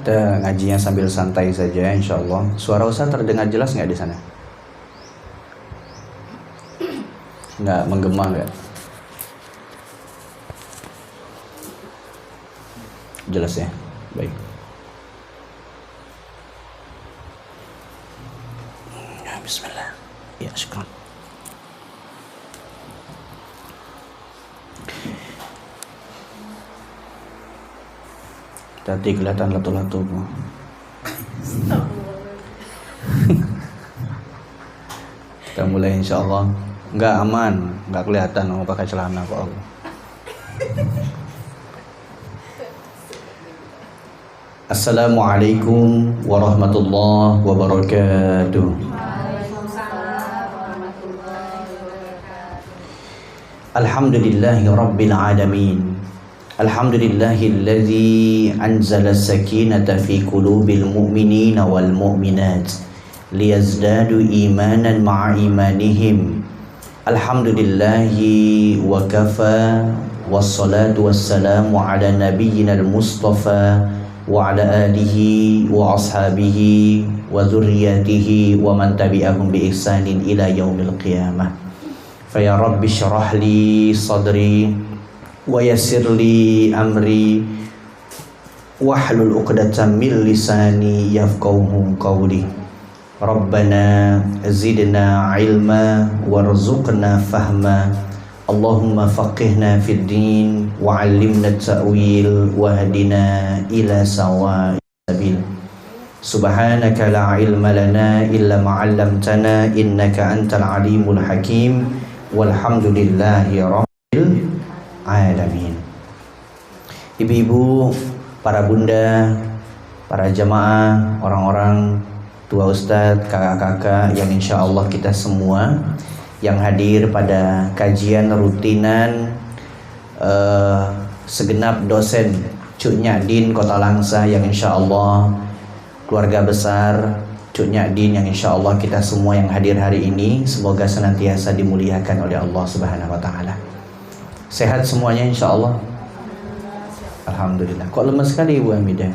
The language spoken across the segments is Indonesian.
Kita ngajinya sambil santai saja insya Allah. Suara Ustaz terdengar jelas nggak di sana? Nggak menggema nggak? Jelas ya? Baik. Ya, bismillah. Ya, syukran. Tadi kelihatan latu-latu. Kita mulai insya Allah. Enggak aman, enggak kelihatan mau pakai celana kok aku. Assalamualaikum warahmatullahi wabarakatuh. Alhamdulillahi rabbil alamin. Alhamdulillahilladzi anzala as-sakinata fi qulubil mu'minina wal mu'minat liyazdadu imanan ma'a imanihim. Alhamdulillahi wa kafa wassalatu wassalamu ala nabiyyinal mustafa wa ala alihi wa ashabihi wa dzurriyyatihi wa man tabi'ahum bi ihsanin ila yaumil qiyamah. Fa ya rabbi shrah li sadri wa yassir li amri wahlul 'uqdatam min lisani yafqahu qawli. Rabbana zidna ilma warzuqna fahma. Allahumma faqihna fid din wa 'allimna ta'wil wa hadina ila sawa'is sabil. Subhanaka la ilma lana illa ma 'allamtana innaka antal alimul hakim. Walhamdulillahi rabbil alamin. Ibu-ibu, para bunda, para jamaah, orang-orang tua ustadz, kakak-kakak yang insya Allah kita semua yang hadir pada kajian rutinan segenap dosen Cuk Nyadin Kota Langsa yang insya Allah keluarga besar Cuk Nyadin yang insya Allah kita semua yang hadir hari ini semoga senantiasa dimuliakan oleh Allah Subhanahu Wa Taala. Sehat semuanya insya Allah. Alhamdulillah. Kok lemes sekali Ibu Hamidah?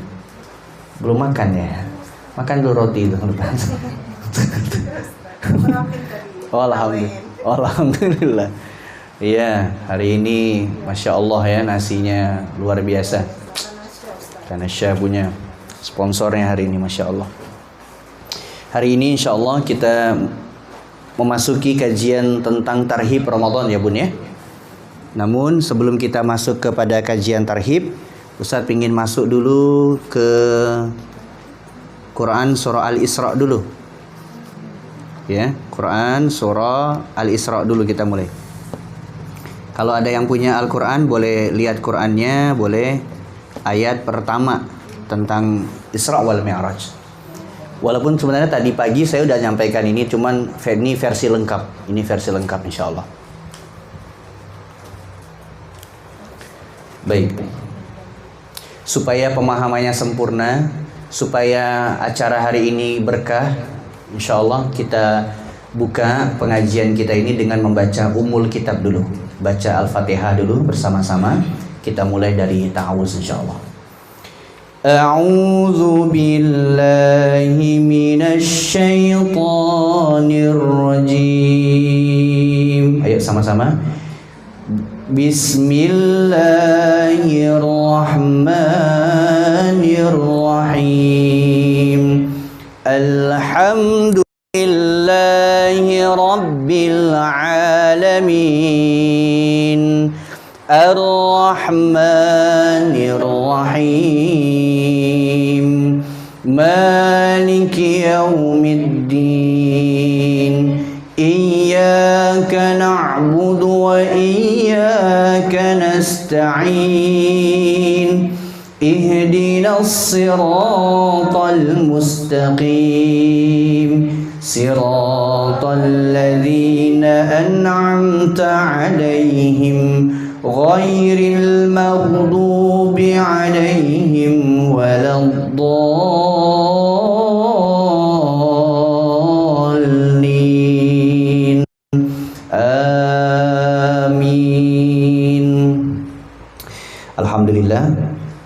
Belum makan ya? Makan dulu roti itu depan. Oh, alhamdulillah. Iya, hari ini Masya Allah ya nasinya luar biasa. Karena Syah punya sponsornya hari ini Masya Allah. Hari ini insya Allah kita memasuki kajian tentang tarhib Ramadan ya Bun ya. Namun sebelum kita masuk kepada kajian tarhib, Ustaz ingin masuk dulu ke Quran surah Al-Isra dulu. Ya, Quran surah Al-Isra dulu kita mulai. Kalau ada yang punya Al-Quran boleh lihat Qurannya, boleh ayat pertama tentang Isra wal Mi'raj. Walaupun sebenarnya tadi pagi saya udah nyampaikan ini, cuman ini versi lengkap. Ini versi lengkap insya Allah. Baik, supaya pemahamannya sempurna, supaya acara hari ini berkah, insya Allah kita buka pengajian kita ini dengan membaca Ummul Kitab dulu. Baca Al-Fatihah dulu bersama-sama. Kita mulai dari ta'awuz insya Allah. A'udzu billahi minasy syaithanir rajim. Ayo sama-sama. Bismillahirrahmanirrahim. Alhamdulillahi rabbil alamin. Ar-Rahmanir-Rahim. Maliki yaumiddin. Iyyaka na'budu wa iyyaka nasta'in. Ihdinas siratal mustaqim. Siratal ladzina an'amta 'alaihim ghairil maghdubi 'alaihim waladdallin. Amin. Alhamdulillah,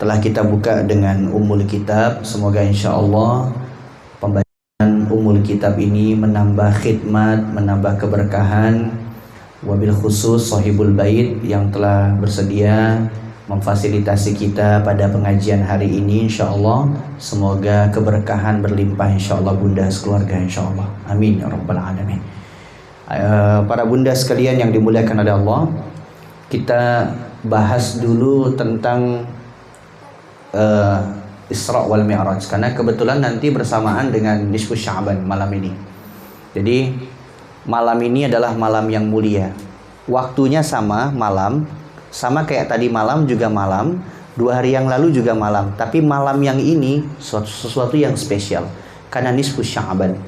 telah kita buka dengan Ummul Kitab. Semoga insya Allah pembacaan Ummul Kitab ini menambah khidmat, menambah keberkahan. Wabil khusus Sahibul Bait yang telah bersedia memfasilitasi kita pada pengajian hari ini, insya Allah semoga keberkahan berlimpah insya Allah bunda sekeluarga insya Allah, amin ya rabbal alamin. Para bunda sekalian yang dimuliakan oleh Allah, kita bahas dulu tentang Isra wal Mi'raj karena kebetulan nanti bersamaan dengan nisfu Sya'ban malam ini. Jadi malam ini adalah malam yang mulia. Waktunya sama malam, sama kayak tadi malam juga malam, 2 hari yang lalu juga malam. Tapi malam yang ini sesuatu yang spesial karena nisfu Sya'ban.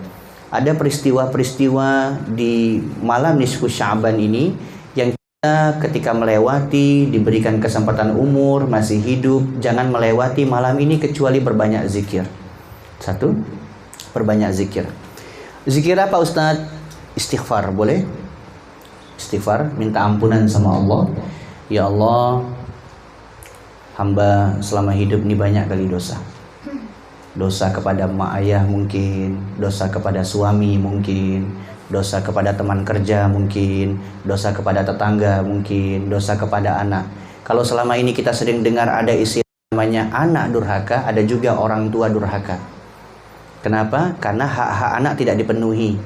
Ada peristiwa-peristiwa di malam nisfu Sya'ban ini yang kita ketika melewati, diberikan kesempatan umur, masih hidup, jangan melewati malam ini kecuali berbanyak zikir. 1, berbanyak zikir. Zikir apa Ustadz? Istighfar, boleh? Istighfar, minta ampunan sama Allah. Ya Allah, hamba selama hidup ini banyak kali dosa. Dosa kepada mak ayah mungkin, dosa kepada suami mungkin, dosa kepada teman kerja mungkin, dosa kepada tetangga mungkin, dosa kepada anak. Kalau selama ini kita sering dengar ada istilah namanya anak durhaka, ada juga orang tua durhaka. Kenapa? Karena hak-hak anak tidak dipenuhi.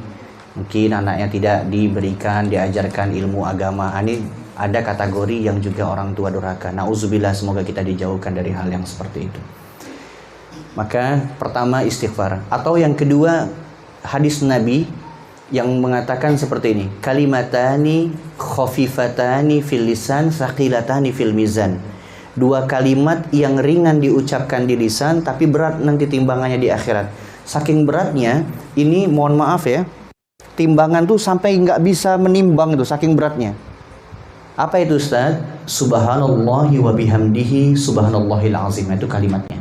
Mungkin anaknya tidak diberikan, diajarkan ilmu agama. Ini ada kategori yang juga orang tua durhaka. Nauzubillah, semoga kita dijauhkan dari hal yang seperti itu. Maka pertama istighfar. Atau yang kedua hadis Nabi yang mengatakan seperti ini. Kalimatani khafifatani fil lisan thaqilatani fil mizan. 2 kalimat yang ringan diucapkan di lisan tapi berat nanti timbangannya di akhirat. Saking beratnya, ini mohon maaf ya, timbangan tuh sampai nggak bisa menimbang itu saking beratnya. Apa itu Ustaz? Subhanallahi wa bihamdihi subhanallahil azim. Itu kalimatnya.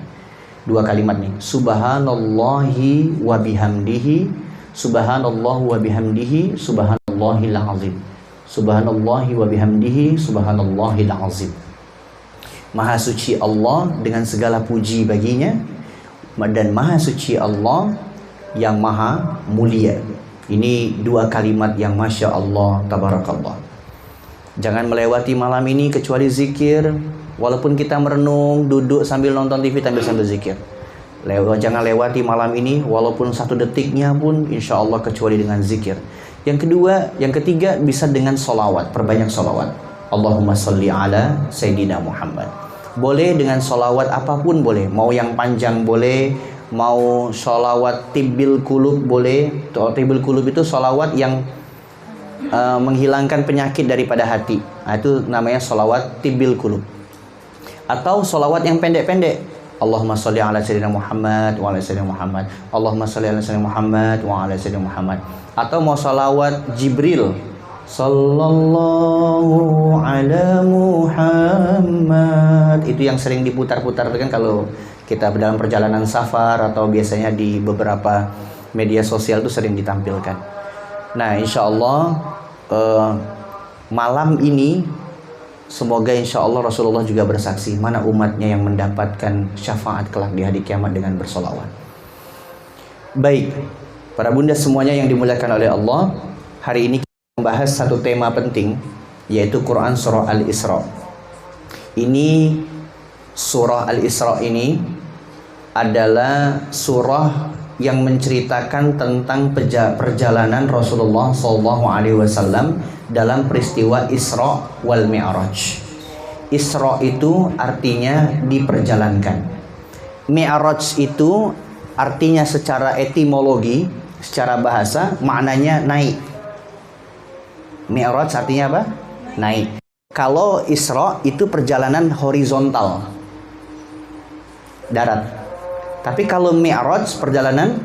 2 kalimat nih. Subhanallahi wa bihamdihi subhanallahu wa bihamdihi subhanallahil azim. Subhanallahi wa bihamdihi subhanallahil azim. Maha suci Allah dengan segala puji baginya, dan maha suci Allah yang maha mulia. Ini 2 kalimat yang Masya Allah, Tabarakallah. Jangan melewati malam ini kecuali zikir. Walaupun kita merenung, duduk sambil nonton TV sambil zikir. Jangan lewati malam ini walaupun 1 detiknya pun insya Allah kecuali dengan zikir. Yang kedua, yang ketiga bisa dengan solawat. Perbanyak solawat. Allahumma salli ala Sayyidina Muhammad. Boleh dengan solawat apapun boleh. Mau yang panjang boleh, mau sholawat tibbil kulub boleh. Tibbil kulub itu sholawat yang menghilangkan penyakit daripada hati. Nah, itu namanya sholawat tibbil kulub. Atau sholawat yang pendek-pendek. Allahumma sholli ala sayyidina Muhammad wa ala sayyidina Muhammad. Allahumma sholli ala sayyidina Muhammad wa ala sayyidina Muhammad. Atau mau sholawat Jibril. Sallallahu ala Muhammad. Itu yang sering diputar-putar kan kalau kita dalam perjalanan safar atau biasanya di beberapa media sosial itu sering ditampilkan. Nah, insya Allah malam ini semoga insya Allah Rasulullah juga bersaksi mana umatnya yang mendapatkan syafaat kelak di hari kiamat dengan bersolawat. Baik, para bunda semuanya yang dimuliakan oleh Allah, hari ini kita membahas satu tema penting, yaitu Quran Surah Al-Isra. Ini Surah Al-Isra ini adalah surah yang menceritakan tentang perjalanan Rasulullah SAW dalam peristiwa Isra wal Mi'raj. Isra itu artinya diperjalankan. Mi'raj itu artinya secara etimologi, secara bahasa maknanya naik. Mi'raj artinya apa? Naik. Kalau Isra itu perjalanan horizontal, darat. Tapi kalau Mi'raj perjalanan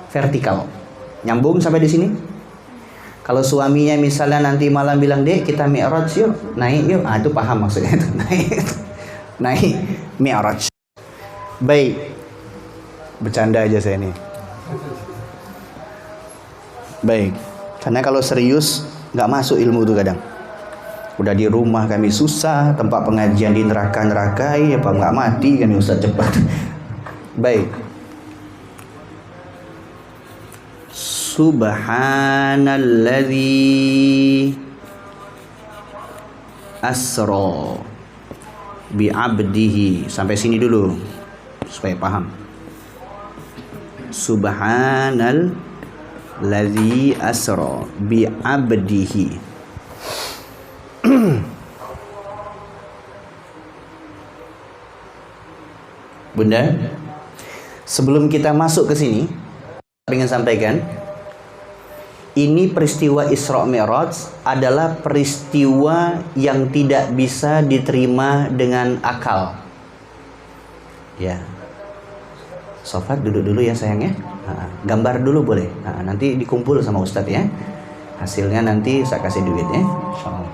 vertikal. Nyambung sampai di sini? Kalau suaminya misalnya nanti malam bilang, "Dek, kita Mi'raj yuk, naik yuk." Ah, itu paham maksudnya itu. Naik Mi'raj. Baik. Bercanda aja saya ini. Baik. Karena kalau serius nggak masuk ilmu itu kadang. Udah di rumah kami susah, tempat pengajian di neraka-nerakai, apa nggak mati kami Ustaz cepat. Baik. Subhanalladzi asra bi'abdihi. Sampai sini dulu supaya paham. Subhanalladzi asra bi'abdihi. Bunda, sebelum kita masuk ke sini, saya ingin sampaikan, ini peristiwa Isra Mi'raj adalah peristiwa yang tidak bisa diterima dengan akal. Ya. Sofat duduk dulu ya sayangnya. Gambar dulu boleh. Nanti dikumpul sama Ustadz ya. Hasilnya nanti saya kasih duit ya. Insyaallah.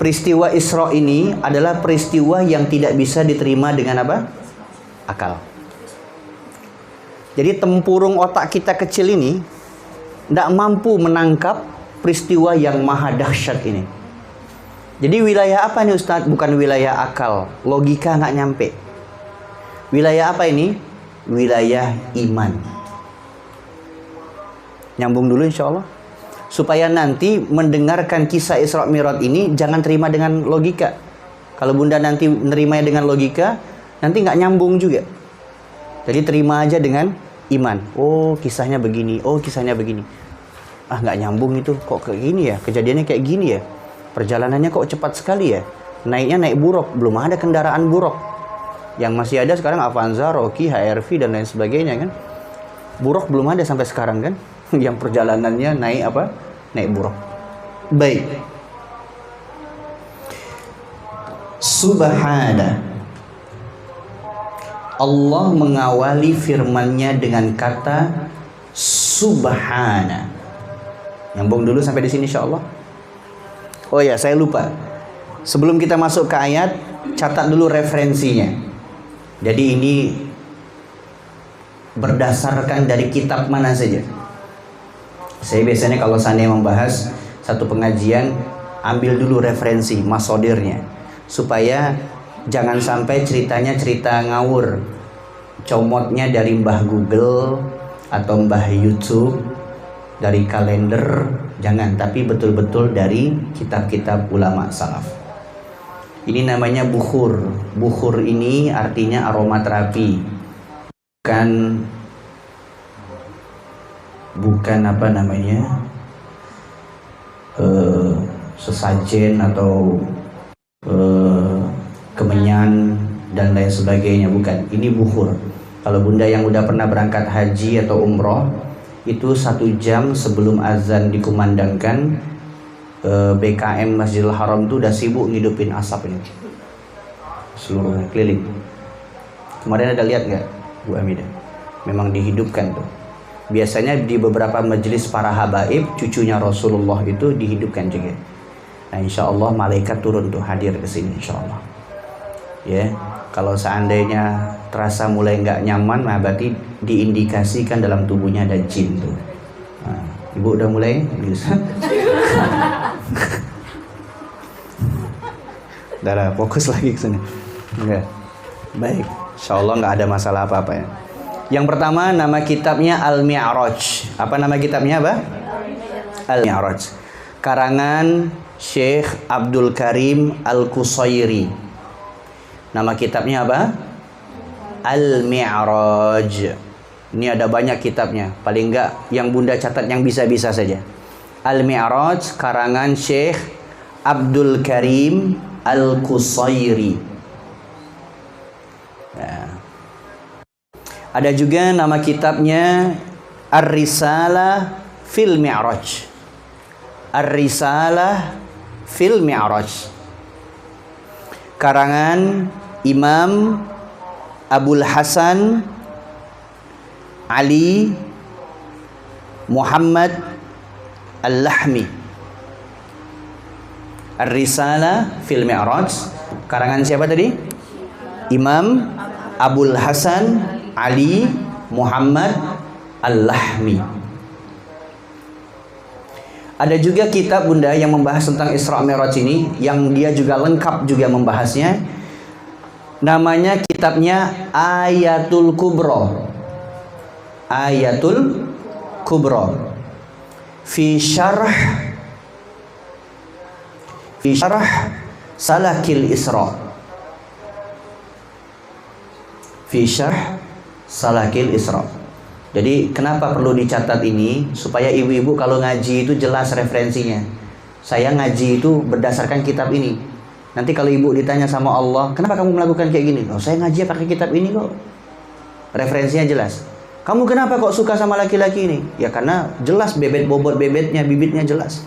Peristiwa Isra ini adalah peristiwa yang tidak bisa diterima dengan apa? Akal. Jadi tempurung otak kita kecil ini tidak mampu menangkap peristiwa yang maha dahsyat ini. Jadi wilayah apa nih Ustadz? Bukan wilayah akal, logika nggak nyampe. Wilayah apa ini? Wilayah iman. Nyambung dulu insya Allah. Supaya nanti mendengarkan kisah Isra Mi'raj ini jangan terima dengan logika. Kalau Bunda nanti menerimanya dengan logika, nanti nggak nyambung juga. Jadi terima aja dengan iman. Oh kisahnya begini, oh kisahnya begini. Ah nggak nyambung itu, kok kayak gini ya? Kejadiannya kayak gini ya? Perjalanannya kok cepat sekali ya? Naiknya naik buruk, belum ada kendaraan buruk. Yang masih ada sekarang Avanza, Rocky, HR-V dan lain sebagainya kan? Buruk belum ada sampai sekarang kan? Yang perjalanannya naik apa? Naik buruk. Baik. Subhana. Allah mengawali firman-Nya dengan kata Subhana. Nyambung dulu sampai di sini insyaallah. Oh ya, saya lupa. Sebelum kita masuk ke ayat, catat dulu referensinya. Jadi ini berdasarkan dari kitab mana saja. Saya biasanya kalau seandainya membahas satu pengajian, ambil dulu referensi, masodirnya, supaya jangan sampai ceritanya cerita ngawur, comotnya dari mbah Google atau mbah YouTube, dari kalender, jangan, tapi betul-betul dari kitab-kitab ulama salaf. Ini namanya bukhur. Bukhur ini artinya aromaterapi, bukan apa namanya sesajen atau kemenyan dan lain sebagainya, bukan. Ini bukhur. Kalau Bunda yang udah pernah berangkat haji atau umroh, itu 1 jam sebelum azan dikumandangkan, BKM Masjidil Haram itu udah sibuk ngidupin asap ini seluruhnya keliling. Kemarin ada lihat nggak Bu Amidah? Memang dihidupkan tuh. Biasanya di beberapa majelis para habaib, cucunya Rasulullah itu dihidupkan juga. Nah insya Allah malaikat turun tuh hadir ke sini insya Allah. Ya, kalau seandainya terasa mulai nggak nyaman, nah berarti diindikasikan dalam tubuhnya ada jin tuh. Nah, Ibu udah mulai? Udah fokus lagi ke sini. Enggak. Baik, insya Allah nggak ada masalah apa-apa ya. Yang pertama nama kitabnya Al-Mi'raj. Apa nama kitabnya apa? Al-Mi'raj. Karangan Syekh Abdul Karim Al-Qusairi. Nama kitabnya apa? Al-Mi'raj. Ini ada banyak kitabnya. Paling enggak yang Bunda catat yang bisa-bisa saja. Al-Mi'raj karangan Syekh Abdul Karim Al-Qusairi. Nah. Ada juga nama kitabnya Ar-Risalah fil Mi'raj. Ar-Risalah fil Mi'raj. Karangan Imam Abul Hasan Ali Muhammad Al-Lahmi. Ar-Risalah fil Mi'raj. Karangan siapa tadi? Imam Abul Hasan Ali Muhammad Al-Lahmi. Ada juga kitab Bunda yang membahas tentang Isra Mi'raj ini, yang dia juga lengkap juga membahasnya. Namanya kitabnya Ayatul Kubra. Ayatul Kubra fi syarh Salakil Isra. Fi syarh Salakil Isra. Jadi kenapa perlu dicatat ini? Supaya ibu-ibu kalau ngaji itu jelas referensinya. Saya ngaji itu berdasarkan kitab ini. Nanti kalau ibu ditanya sama Allah, kenapa kamu melakukan kayak gini? Oh, saya ngaji pakai kitab ini kok. Referensinya jelas. Kamu kenapa kok suka sama laki-laki ini? Ya karena jelas bebet bobot bebetnya, bibitnya jelas.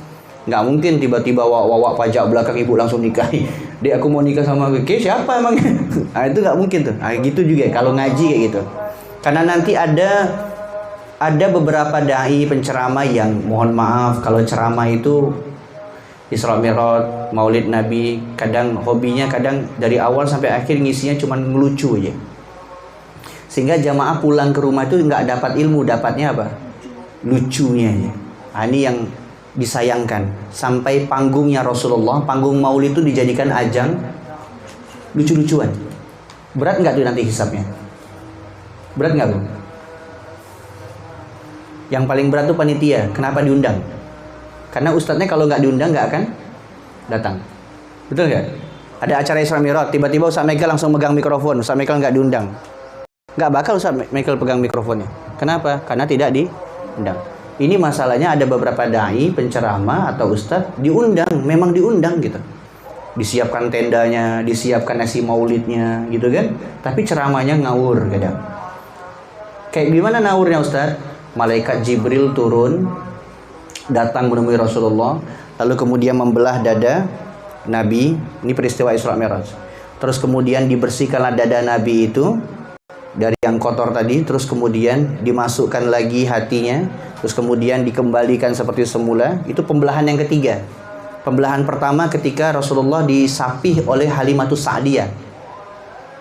Nggak mungkin tiba-tiba wawak pajak belakang ibu langsung nikahi. Dia aku mau nikah sama siapa emangnya? Nah, itu nggak mungkin tuh. Nah, gitu juga kalau ngaji kayak gitu. Karena nanti ada beberapa dai penceramah yang mohon maaf kalau ceramah itu Isra Mi'raj, Maulid Nabi, kadang hobinya kadang dari awal sampai akhir ngisinya cuma ngelucu aja. Sehingga jamaah pulang ke rumah itu nggak dapat ilmu, dapatnya apa? Lucunya aja. Nah, ini yang disayangkan. Sampai panggungnya Rasulullah, panggung Maulid itu dijadikan ajang lucu-lucuan. Berat nggak tuh nanti hisabnya? Berat nggak, Bu? Yang paling berat tuh panitia. Kenapa diundang? Karena ustadznya kalau nggak diundang nggak akan datang. Betul nggak? Ada acara Isra Mi'raj, tiba-tiba Ustaz Michael langsung megang mikrofon. Ustaz Michael nggak diundang. Nggak bakal Ustaz Michael pegang mikrofonnya. Kenapa? Karena tidak diundang. Ini masalahnya ada beberapa dai, penceramah atau ustadz diundang, memang diundang gitu. Disiapkan tendanya, disiapkan nasi maulidnya gitu kan. Tapi ceramahnya ngawur kadang. Kayak gimana ngawurnya Ustadz? Malaikat Jibril turun, datang menemui Rasulullah, lalu kemudian membelah dada Nabi. Ini peristiwa Isra Mi'raj. Terus kemudian dibersihkanlah dada Nabi itu dari yang kotor tadi, terus kemudian dimasukkan lagi hatinya, terus kemudian dikembalikan seperti semula. Itu pembelahan yang ketiga. Pembelahan pertama ketika Rasulullah disapih oleh Halimatus Sa'diyah.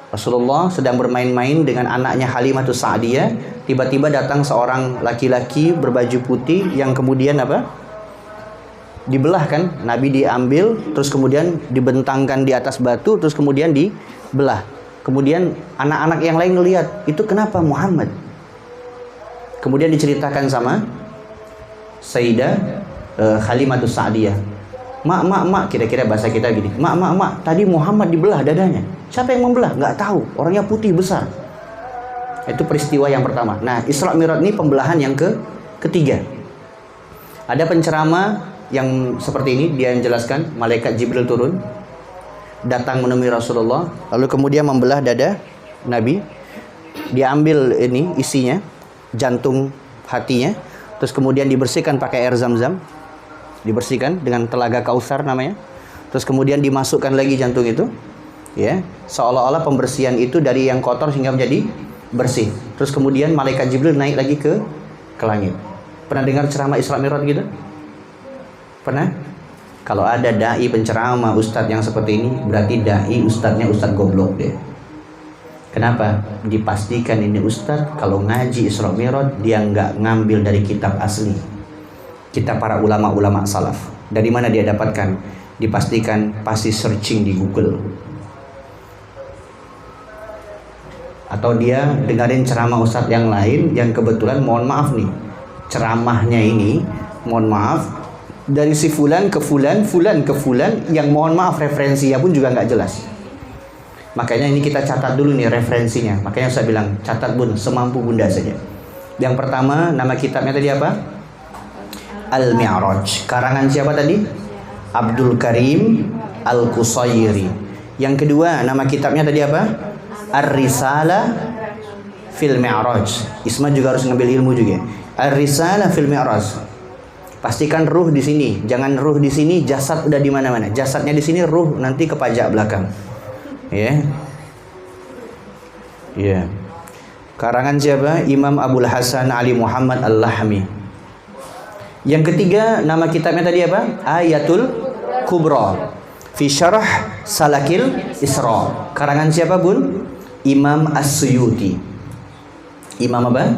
Rasulullah sedang bermain-main dengan anaknya Halimatus Sa'diyah, tiba-tiba datang seorang laki-laki berbaju putih yang kemudian apa? Dibelah kan? Nabi diambil, terus kemudian dibentangkan di atas batu, terus kemudian dibelah. Kemudian anak-anak yang lain ngelihat, itu kenapa Muhammad? Kemudian diceritakan sama Sayyidah Halimatus Sa'diyah. Mak, kira-kira bahasa kita gini. Mak, tadi Muhammad dibelah dadanya. Siapa yang membelah? Nggak tahu. Orangnya putih besar. Itu peristiwa yang pertama. Nah, Isra Mi'raj ini pembelahan yang ketiga. Ada penceramah yang seperti ini, dia yang jelaskan, malaikat Jibril turun, datang menemui Rasulullah, lalu kemudian membelah dada Nabi, diambil ini isinya, jantung hatinya, terus kemudian dibersihkan pakai air zam-zam, dibersihkan dengan telaga Kautsar namanya, terus kemudian dimasukkan lagi jantung itu, ya, seolah-olah pembersihan itu dari yang kotor sehingga menjadi bersih. Terus kemudian malaikat Jibril naik lagi ke langit. Pernah dengar ceramah Isra Mi'raj gitu? Pernah? Kalau ada dai penceramah ustadz yang seperti ini, berarti dai ustadznya ustadz goblok deh. Kenapa? Dipastikan ini ustadz kalau ngaji Isra Mi'raj dia nggak ngambil dari kitab asli, kitab para ulama-ulama salaf. Dari mana dia dapatkan? Dipastikan pasti searching di Google. Atau dia dengerin ceramah ustadz yang lain yang kebetulan mohon maaf nih, ceramahnya ini mohon maaf dari si fulan ke fulan, fulan ke fulan, yang mohon maaf referensinya pun juga nggak jelas. Makanya ini kita catat dulu nih referensinya. Makanya saya bilang catat bun, semampu bunda saja. Yang pertama, nama kitabnya tadi apa? Al-Mi'raj. Karangan siapa tadi? Abdul Karim Al-Qusayri. Yang kedua, nama kitabnya tadi apa? Ar-Risalah fil Mi'raj. Isma juga harus ngambil ilmu juga. Ar-Risalah fil Mi'raj. Pastikan ruh di sini, jangan ruh di sini, jasad udah di mana-mana. Jasadnya di sini, ruh nanti ke pajak belakang. Ya. Ya. Karangan siapa? Imam Abul Hasan Ali Muhammad Al-Lahmi. Yang ketiga, nama kitabnya tadi apa? Ayatul Kubra fi Syarh Salakil Isra. Karangan siapa, Bun? Imam As-Suyuti. Imam apa?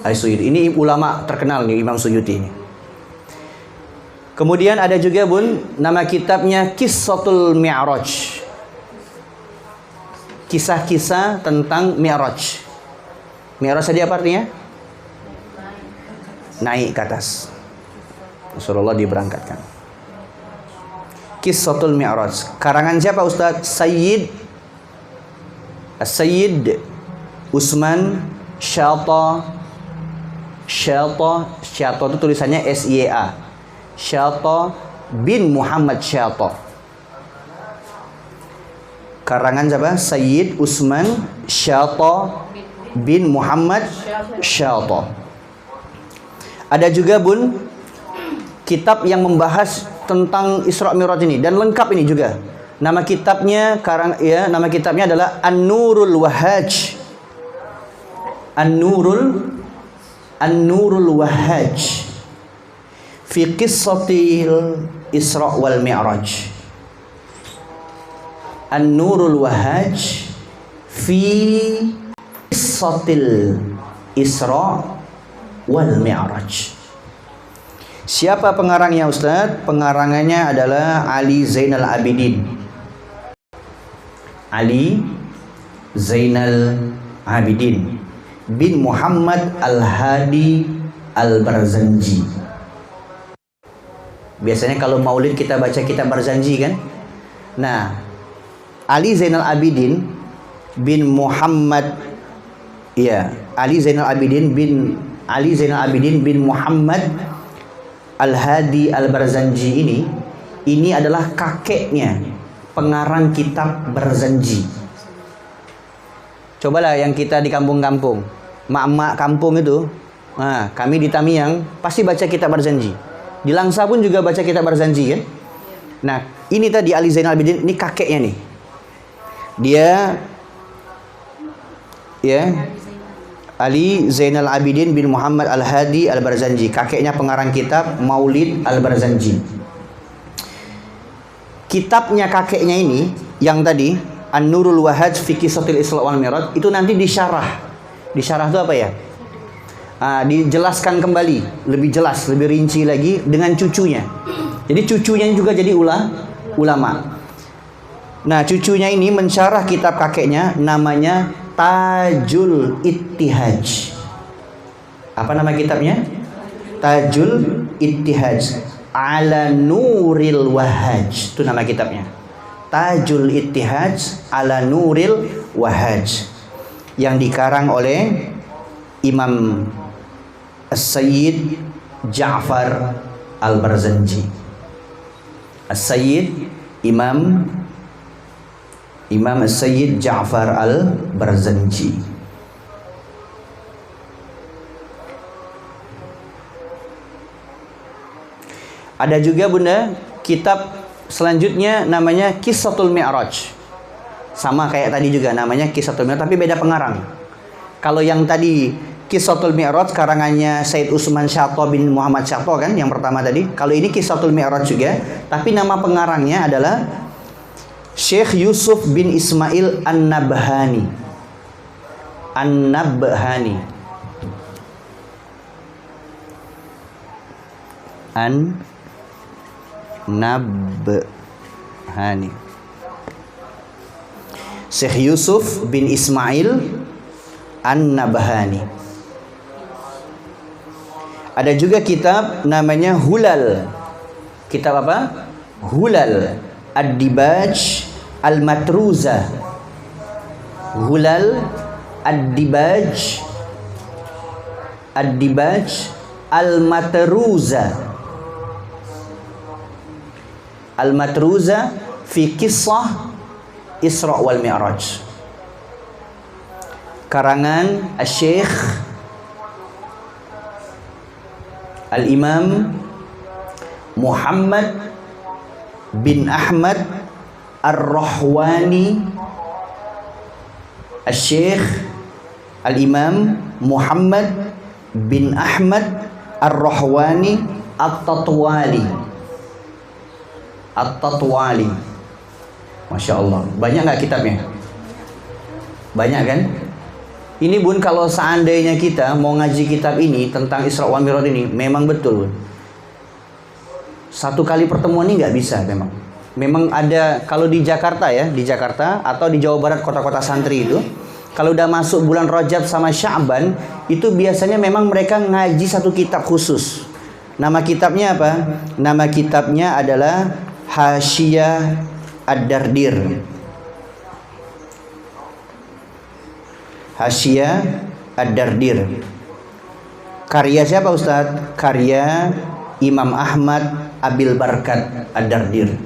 As-Suyuti. Ini ulama terkenal nih, Imam Suyuti ini. Kemudian ada juga bun, nama kitabnya Qissatul Mi'raj. Kisah-kisah tentang Mi'raj. Mi'raj tadi apa artinya? Naik ke atas. Rasulullah diberangkatkan. Qissatul Mi'raj. Karangan siapa Ustaz? Sayyid Usman Syata itu tulisannya S-Y-A. Syata bin Muhammad Syata. Karangan siapa? Sayyid Usman Syata bin Muhammad Syata. Ada juga bun kitab yang membahas tentang Isra Mi'raj ini dan lengkap ini juga. Nama kitabnya nama kitabnya adalah An-Nurul Wahhaj. An-Nurul Wahhaj fi qissatil Isra wal Mi'raj. An-Nurul Wahhaj fi qissatil Isra wal Mi'raj. Siapa pengarangnya Ustaz? Pengarangnya adalah Ali Zainal Abidin. Ali Zainal Abidin bin Muhammad Al-Hadi Al-Barzanji. Biasanya kalau maulid kita baca kitab Barzanji kan? Nah, Ali Zainal Abidin bin Muhammad Ali Zainal Abidin bin Muhammad Al-Hadi Al-Barzanji ini adalah kakeknya pengarang kitab Barzanji. Cobalah yang kita di kampung-kampung, mak-mak kampung itu, kami di Tamiang pasti baca kitab Barzanji. Di Langsa pun juga baca kitab Barzanji kan. Nah, ini tadi Ali Zainal Abidin, ini kakeknya nih. Dia Ali Zainal Abidin bin Muhammad Al-Hadi Al-Barzanji, kakeknya pengarang kitab Maulid Al-Barzanji. Kitabnya kakeknya ini yang tadi An-Nurul Wahhaj fi Qissatil Isra wal Mi'raj itu nanti disyarah. Disyarah itu apa ya? Dijelaskan kembali, lebih jelas, lebih rinci lagi dengan cucunya. Jadi cucunya juga jadi ulama. Nah, cucunya ini mensyarah kitab kakeknya, namanya Tajul Ittihaj. Apa nama kitabnya? Tajul Ittihaj ala Nuril Wahhaj. Itu nama kitabnya. Tajul Ittihaj ala Nuril Wahhaj, yang dikarang oleh Imam As-Sayyid Ja'far Al-Barzanji. As-Sayyid Imam As-Sayyid Ja'far Al-Barzanji. Ada juga bunda kitab selanjutnya namanya Qissatul Mi'raj. Sama kayak tadi juga namanya Qissatul Mi'raj tapi beda pengarang. Kalau yang tadi Qissatul Mi'raj karangannya Said Usman Syata bin Muhammad Syata kan yang pertama tadi. Kalau ini Qissatul Mi'raj juga, tapi nama pengarangnya adalah Syekh Yusuf bin Ismail An-Nabhani. An-Nabhani. An-Nabhani. Syekh Yusuf bin Ismail An-Nabhani. Ada juga kitab namanya Hulal. Kitab apa? Hulal Ad-Dibaj Al-Matruza. Hulal Ad-Dibaj Al-Matruza. Al-Matruza fi Qissah Isra wal Mi'raj. Karangan Syekh Al-Imam Muhammad bin Ahmad Ar-Rahwani. Syekh Al-Imam Muhammad bin Ahmad Ar-Rahwani At-Tatwali. At-Tatwali. Masya Allah. Banyak nggak kitabnya? Banyak kan? Ini bun, kalau seandainya kita mau ngaji kitab ini tentang Isra wal Mi'raj ini, memang betul bun, Satu kali pertemuan ini nggak bisa memang. Memang ada, kalau di Jakarta ya, di Jakarta atau di Jawa Barat kota-kota santri itu, kalau udah masuk bulan Rajab sama Sya'ban, itu biasanya memang mereka ngaji satu kitab khusus. Nama kitabnya apa? Nama kitabnya adalah Hasyiyah Ad-Dardir. Hasyiyah Ad-Dardir. Karya siapa Ustadz? Karya Imam Ahmad Abil Barkat Ad-Dardir.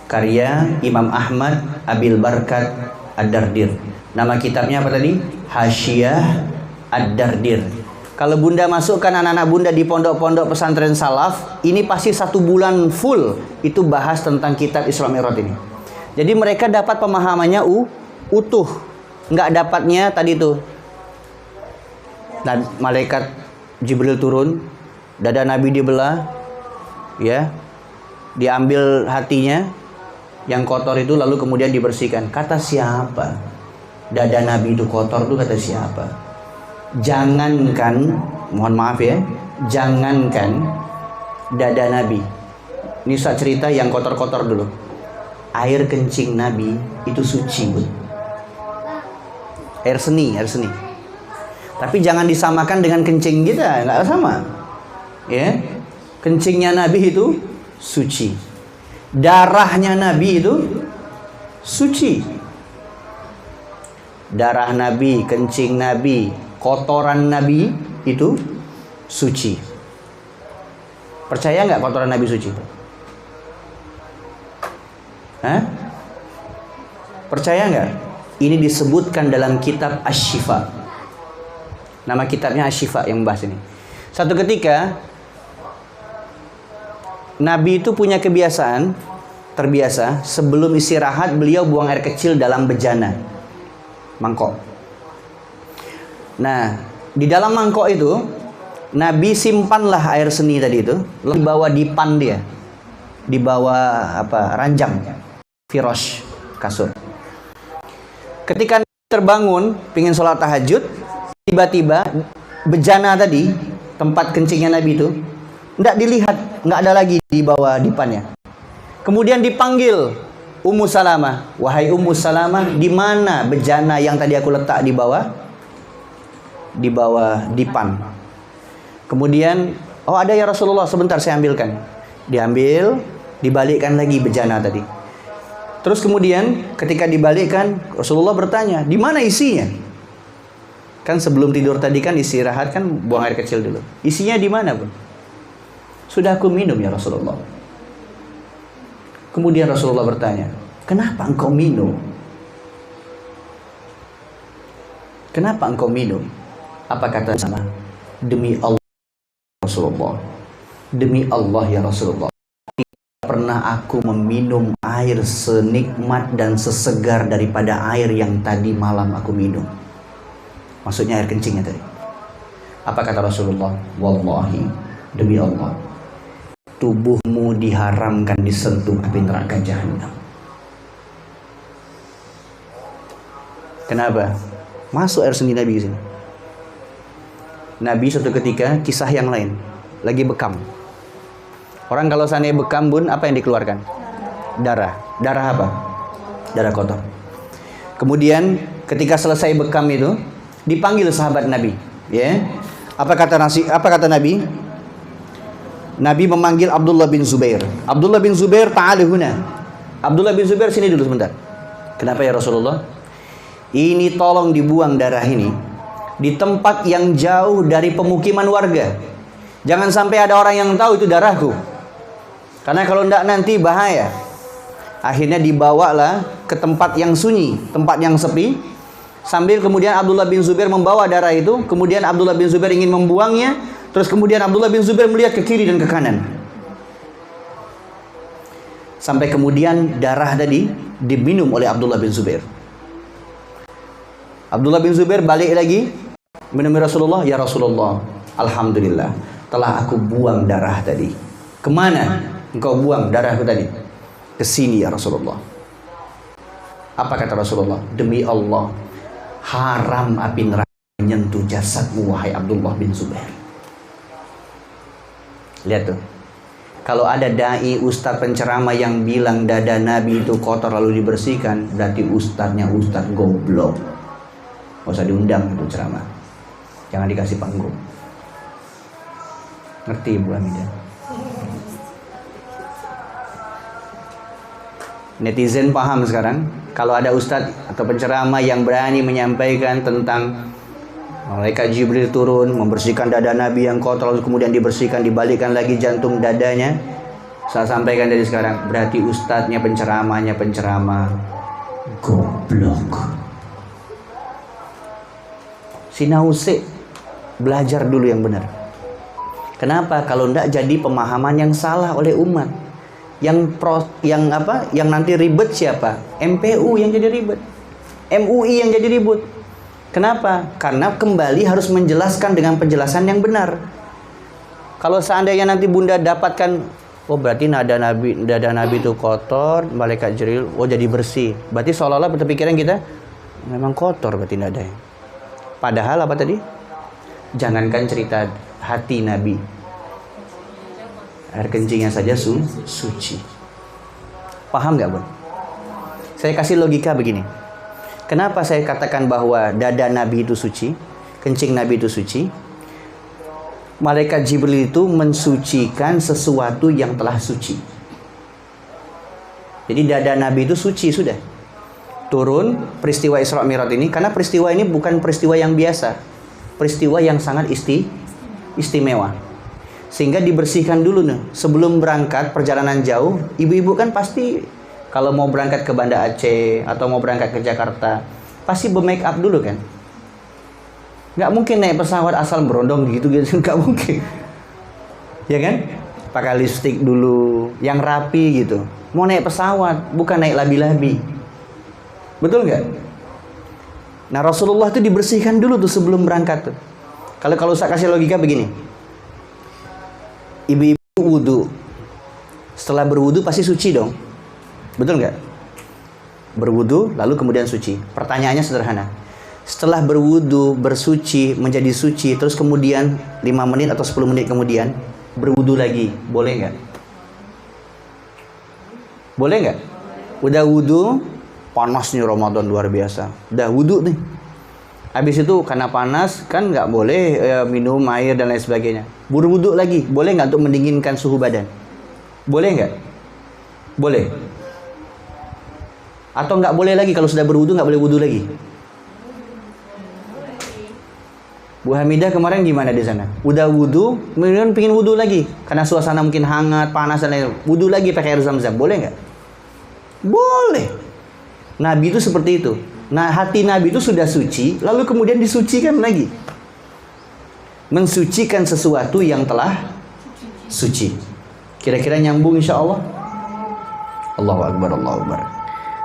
Karya Imam Ahmad Abil Barkat Ad-Dardir. Nama kitabnya apa tadi? Hasyiyah Ad-Dardir. Kalau bunda masukkan anak-anak bunda di pondok-pondok pesantren salaf, ini pasti 1 bulan full itu bahas tentang kitab Isra Mi'raj ini. Jadi mereka dapat pemahamannya utuh. Nggak dapatnya tadi tuh. Dan malaikat Jibril turun, dada Nabi dibelah, ya, diambil hatinya yang kotor itu, lalu kemudian dibersihkan. Kata siapa? Dada Nabi itu kotor tuh kata siapa? Jangankan, mohon maaf ya, jangankan dada Nabi. Ini saya cerita yang kotor-kotor dulu. Air kencing Nabi itu suci, Bu. Air seni. Tapi jangan disamakan dengan kencing kita, nggak sama. Ya, kencingnya Nabi itu suci. Darahnya Nabi itu suci. Darah Nabi, kencing Nabi, kotoran Nabi itu suci. Percaya nggak kotoran Nabi suci? Hah? Percaya nggak? Ini disebutkan dalam kitab Asy-Syifa. Nama kitabnya Asy-Syifa yang membahas ini. Satu ketika Nabi itu punya kebiasaan, terbiasa sebelum istirahat beliau buang air kecil dalam bejana, mangkok. Nah, di dalam mangkok itu Nabi simpanlah air seni tadi itu, dibawa dipan dia, dibawa apa, ranjang, firosh, kasur. Ketika terbangun, pingin sholat tahajud, tiba-tiba bejana tadi, tempat kencingnya Nabi itu, tidak dilihat, nggak ada lagi di bawah dipannya. Kemudian dipanggil Ummu Salamah, wahai Ummu Salamah, di mana bejana yang tadi aku letak di bawah dipan? Kemudian, oh ada ya Rasulullah, sebentar saya ambilkan. Diambil, dibalikkan lagi bejana tadi. Terus kemudian ketika dibalikkan, Rasulullah bertanya, di mana isinya? Kan sebelum tidur tadi kan istirahat kan buang air kecil dulu. Isinya di mana, Bun? Sudah aku minum ya Rasulullah. Kemudian Rasulullah bertanya, kenapa engkau minum? Kenapa engkau minum? Apa kata sama? Demi Allah Rasulullah. Demi Allah ya Rasulullah. Pernah aku meminum air senikmat dan sesegar daripada air yang tadi malam aku minum. Maksudnya air kencingnya tadi. Apa kata Rasulullah? Wallahi, demi Allah, tubuhmu diharamkan disentuh api neraka jahanam. Kenapa? Masuk air seni Nabi di sini. Nabi suatu ketika, kisah yang lain, lagi bekam. Orang kalau seandainya bekam, Bun, apa yang dikeluarkan? Darah. Darah apa? Darah kotor. Kemudian ketika selesai bekam itu, dipanggil sahabat Nabi, ya. Apa kata Nabi? Nabi memanggil Abdullah bin Zubair. Abdullah bin Zubair, ta'ala huna. Abdullah bin Zubair, sini dulu sebentar. Kenapa ya Rasulullah? Ini tolong dibuang darah ini di tempat yang jauh dari pemukiman warga. Jangan sampai ada orang yang tahu itu darahku. Karena kalau tidak nanti bahaya. Akhirnya dibawalah ke tempat yang sunyi, tempat yang sepi. Sambil kemudian Abdullah bin Zubair membawa darah itu. Kemudian Abdullah bin Zubair ingin membuangnya. Terus kemudian Abdullah bin Zubair melihat ke kiri dan ke kanan. Sampai kemudian darah tadi diminum oleh Abdullah bin Zubair. Abdullah bin Zubair balik lagi menemui Rasulullah. Ya Rasulullah, alhamdulillah, telah aku buang darah tadi. Kemana engkau buang darahku tadi? Ke sini ya Rasulullah. Apa kata Rasulullah? Demi Allah, haram api neraka menyentuh jasadmu wahai Abdullah bin Zubair. Lihat tuh, Kalau ada dai ustadz penceramah yang bilang dada Nabi itu kotor lalu dibersihkan, berarti ustadznya ustadz goblok. Gak usah diundang itu ceramah. Jangan dikasih panggung. Ngerti Bu Hamidah? Netizen paham sekarang. Kalau ada ustadz atau penceramah yang berani menyampaikan tentang malaikat Jibril turun membersihkan dada Nabi yang kotor lalu kemudian dibersihkan, dibalikkan lagi jantung dadanya, saya sampaikan dari sekarang, berarti ustadznya penceramahnya penceramah goblok. Sinause, belajar dulu yang benar. Kenapa? Kalau enggak jadi pemahaman yang salah oleh umat. Yang nanti ribet siapa? MPU yang jadi ribet, MUI yang jadi ribut. Kenapa? Karena kembali harus menjelaskan dengan penjelasan yang benar. Kalau seandainya nanti Bunda dapatkan, oh berarti dada Nabi itu kotor, malaikat Jibril, oh jadi bersih. Berarti seolah-olah berpikiran kita memang kotor berarti dadanya. Padahal apa tadi? Jangankan cerita hati Nabi, air kencingnya saja suci. Paham nggak, Bun? Saya kasih logika begini. Kenapa saya katakan bahwa dada Nabi itu suci, kencing Nabi itu suci? Malaikat Jibril itu mensucikan sesuatu yang telah suci. Jadi dada Nabi itu suci sudah. Turun peristiwa Isra Mi'raj ini, karena peristiwa ini bukan peristiwa yang biasa, peristiwa yang sangat istimewa. Sehingga dibersihkan dulu nih sebelum berangkat perjalanan jauh. Ibu-ibu kan pasti kalau mau berangkat ke Banda Aceh atau mau berangkat ke Jakarta pasti be-make up dulu kan. Nggak mungkin naik pesawat asal berondong gitu-gitu, nggak mungkin. Ya kan? Pakai lipstick dulu yang rapi gitu. Mau naik pesawat, bukan naik labi-labi. Betul nggak? Nah Rasulullah itu dibersihkan dulu tuh sebelum berangkat tuh. Kalau saya kasih logika begini, ibu-ibu wudu, setelah berwudu pasti suci dong, betul nggak? Berwudu lalu kemudian suci. Pertanyaannya sederhana, setelah berwudu bersuci menjadi suci, terus kemudian 5 menit atau 10 menit kemudian berwudu lagi, boleh nggak? Boleh nggak? Udah wudu, panas nih Ramadan luar biasa, udah wudu nih. Habis itu karena panas kan nggak boleh minum air dan lain sebagainya. Berwudu lagi, boleh nggak untuk mendinginkan suhu badan? Boleh nggak? Boleh. Atau nggak boleh lagi kalau sudah berwudu nggak boleh wudu lagi? Bu Hamidah kemarin gimana di sana? Udah wudu, kemudian pingin wudu lagi karena suasana mungkin hangat, panas dan lain. Wudu lagi pakai air zam-zam, boleh nggak? Boleh. Nabi itu seperti itu. Nah, hati Nabi itu sudah suci, lalu kemudian disucikan lagi. Mensucikan sesuatu yang telah suci. Kira-kira nyambung insya Allah? Allahu Akbar, Allahu Akbar.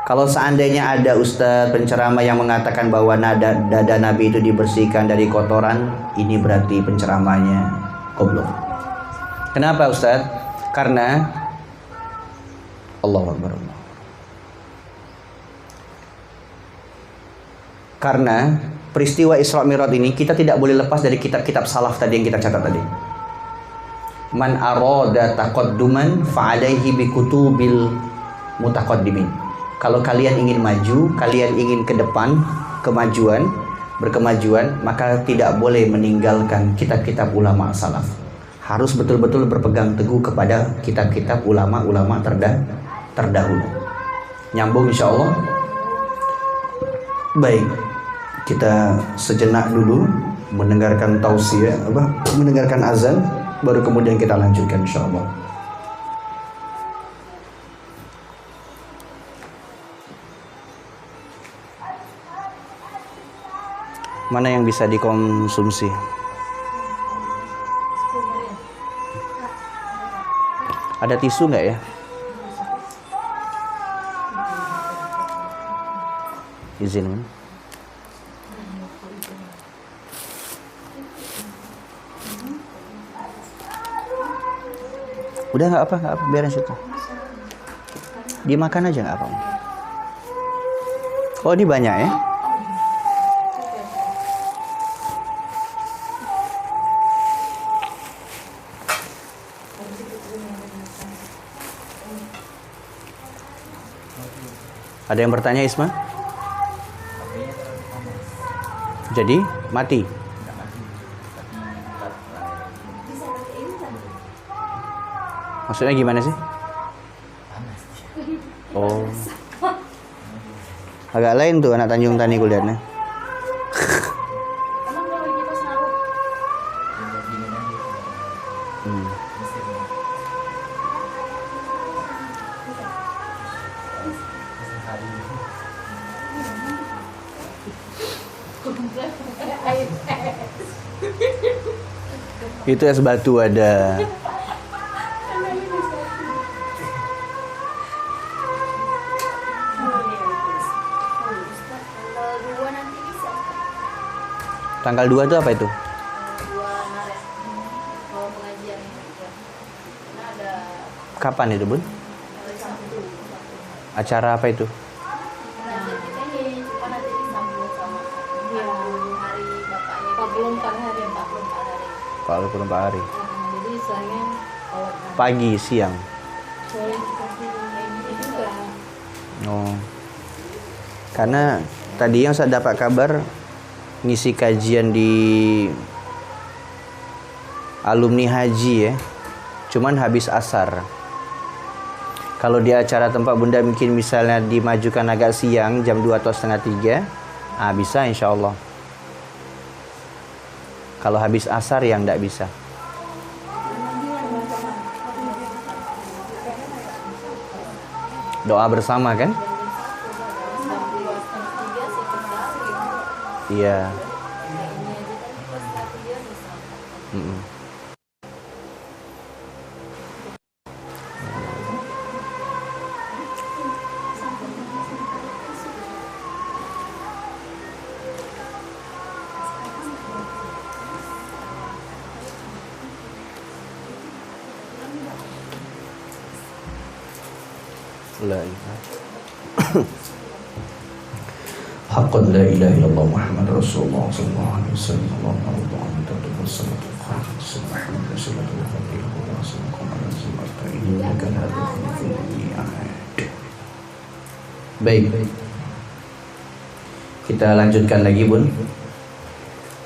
Kalau seandainya ada ustadz penceramah yang mengatakan bahwa dada Nabi itu dibersihkan dari kotoran, ini berarti penceramahnya goblok. Kenapa ustadz? Karena Allahu Akbar, Allah. Karena peristiwa Isra Mi'raj ini kita tidak boleh lepas dari kitab-kitab salaf tadi yang kita catat tadi. Man arada taqadduman fa'alaihi bikutubil mutaqaddimin. Kalau kalian ingin maju, kalian ingin ke depan, berkemajuan, maka tidak boleh meninggalkan kitab-kitab ulama salaf. Harus betul-betul berpegang teguh kepada kitab-kitab ulama-ulama terdahulu. Nyambung insya Allah. Baik, kita sejenak dulu mendengarkan tausiah, mendengarkan azan, baru kemudian kita lanjutkan insya Allah. Mana yang bisa dikonsumsi? Ada tisu nggak ya? Izin. Udah nggak apa, biarin situ. Dimakan aja nggak apa. Oh, ini banyak ya? Ada yang bertanya, Isma? Jadi mati. Maksudnya gimana sih? Oh, agak lain tuh anak Tanjung Tani kuliahnya. Itu es batu ada. Tanggal 2 itu apa itu? 2 Maret. Mau pengajian. Karena ada Kapan itu, Bun? Sabtu. Acara apa itu? Pengajian kita ini cuma nanti disambung sama hari bapaknya. 44 hari. 44 hari. Jadi soalnya kalau Pagi, siang. sore dikasih ini juga. Oh. Karena tadi yang saya dapat kabar ngisi kajian di alumni haji ya. Cuman habis asar. Kalau di acara tempat Bunda mungkin misalnya dimajukan agak siang jam 2 atau setengah 3, bisa insya Allah. Kalau habis asar yang tidak bisa. Doa bersama kan? Iya. Mm-mm. La ilaha Haqqan la ilaha illallah Muhammad Rasulullah sallallahu alaihi wasallam Allahu akbar wassalatu Baik. Kita lanjutkan lagi, Bun.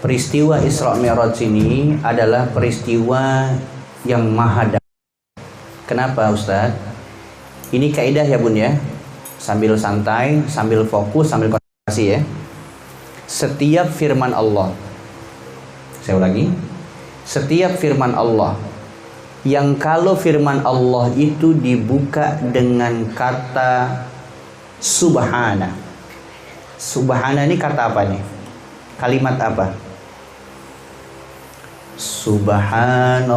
Peristiwa Isra Mi'raj ini adalah peristiwa yang maha dahsyat. Kenapa, Ustaz? Ini kaidah ya, Bun ya. Sambil santai, sambil fokus, sambil konsentrasi ya. Setiap firman Allah, saya ulangi, setiap firman Allah yang kalau firman Allah itu dibuka dengan kata subhana. Subhana ini kata apa nih? Kalimat apa? Subhanallah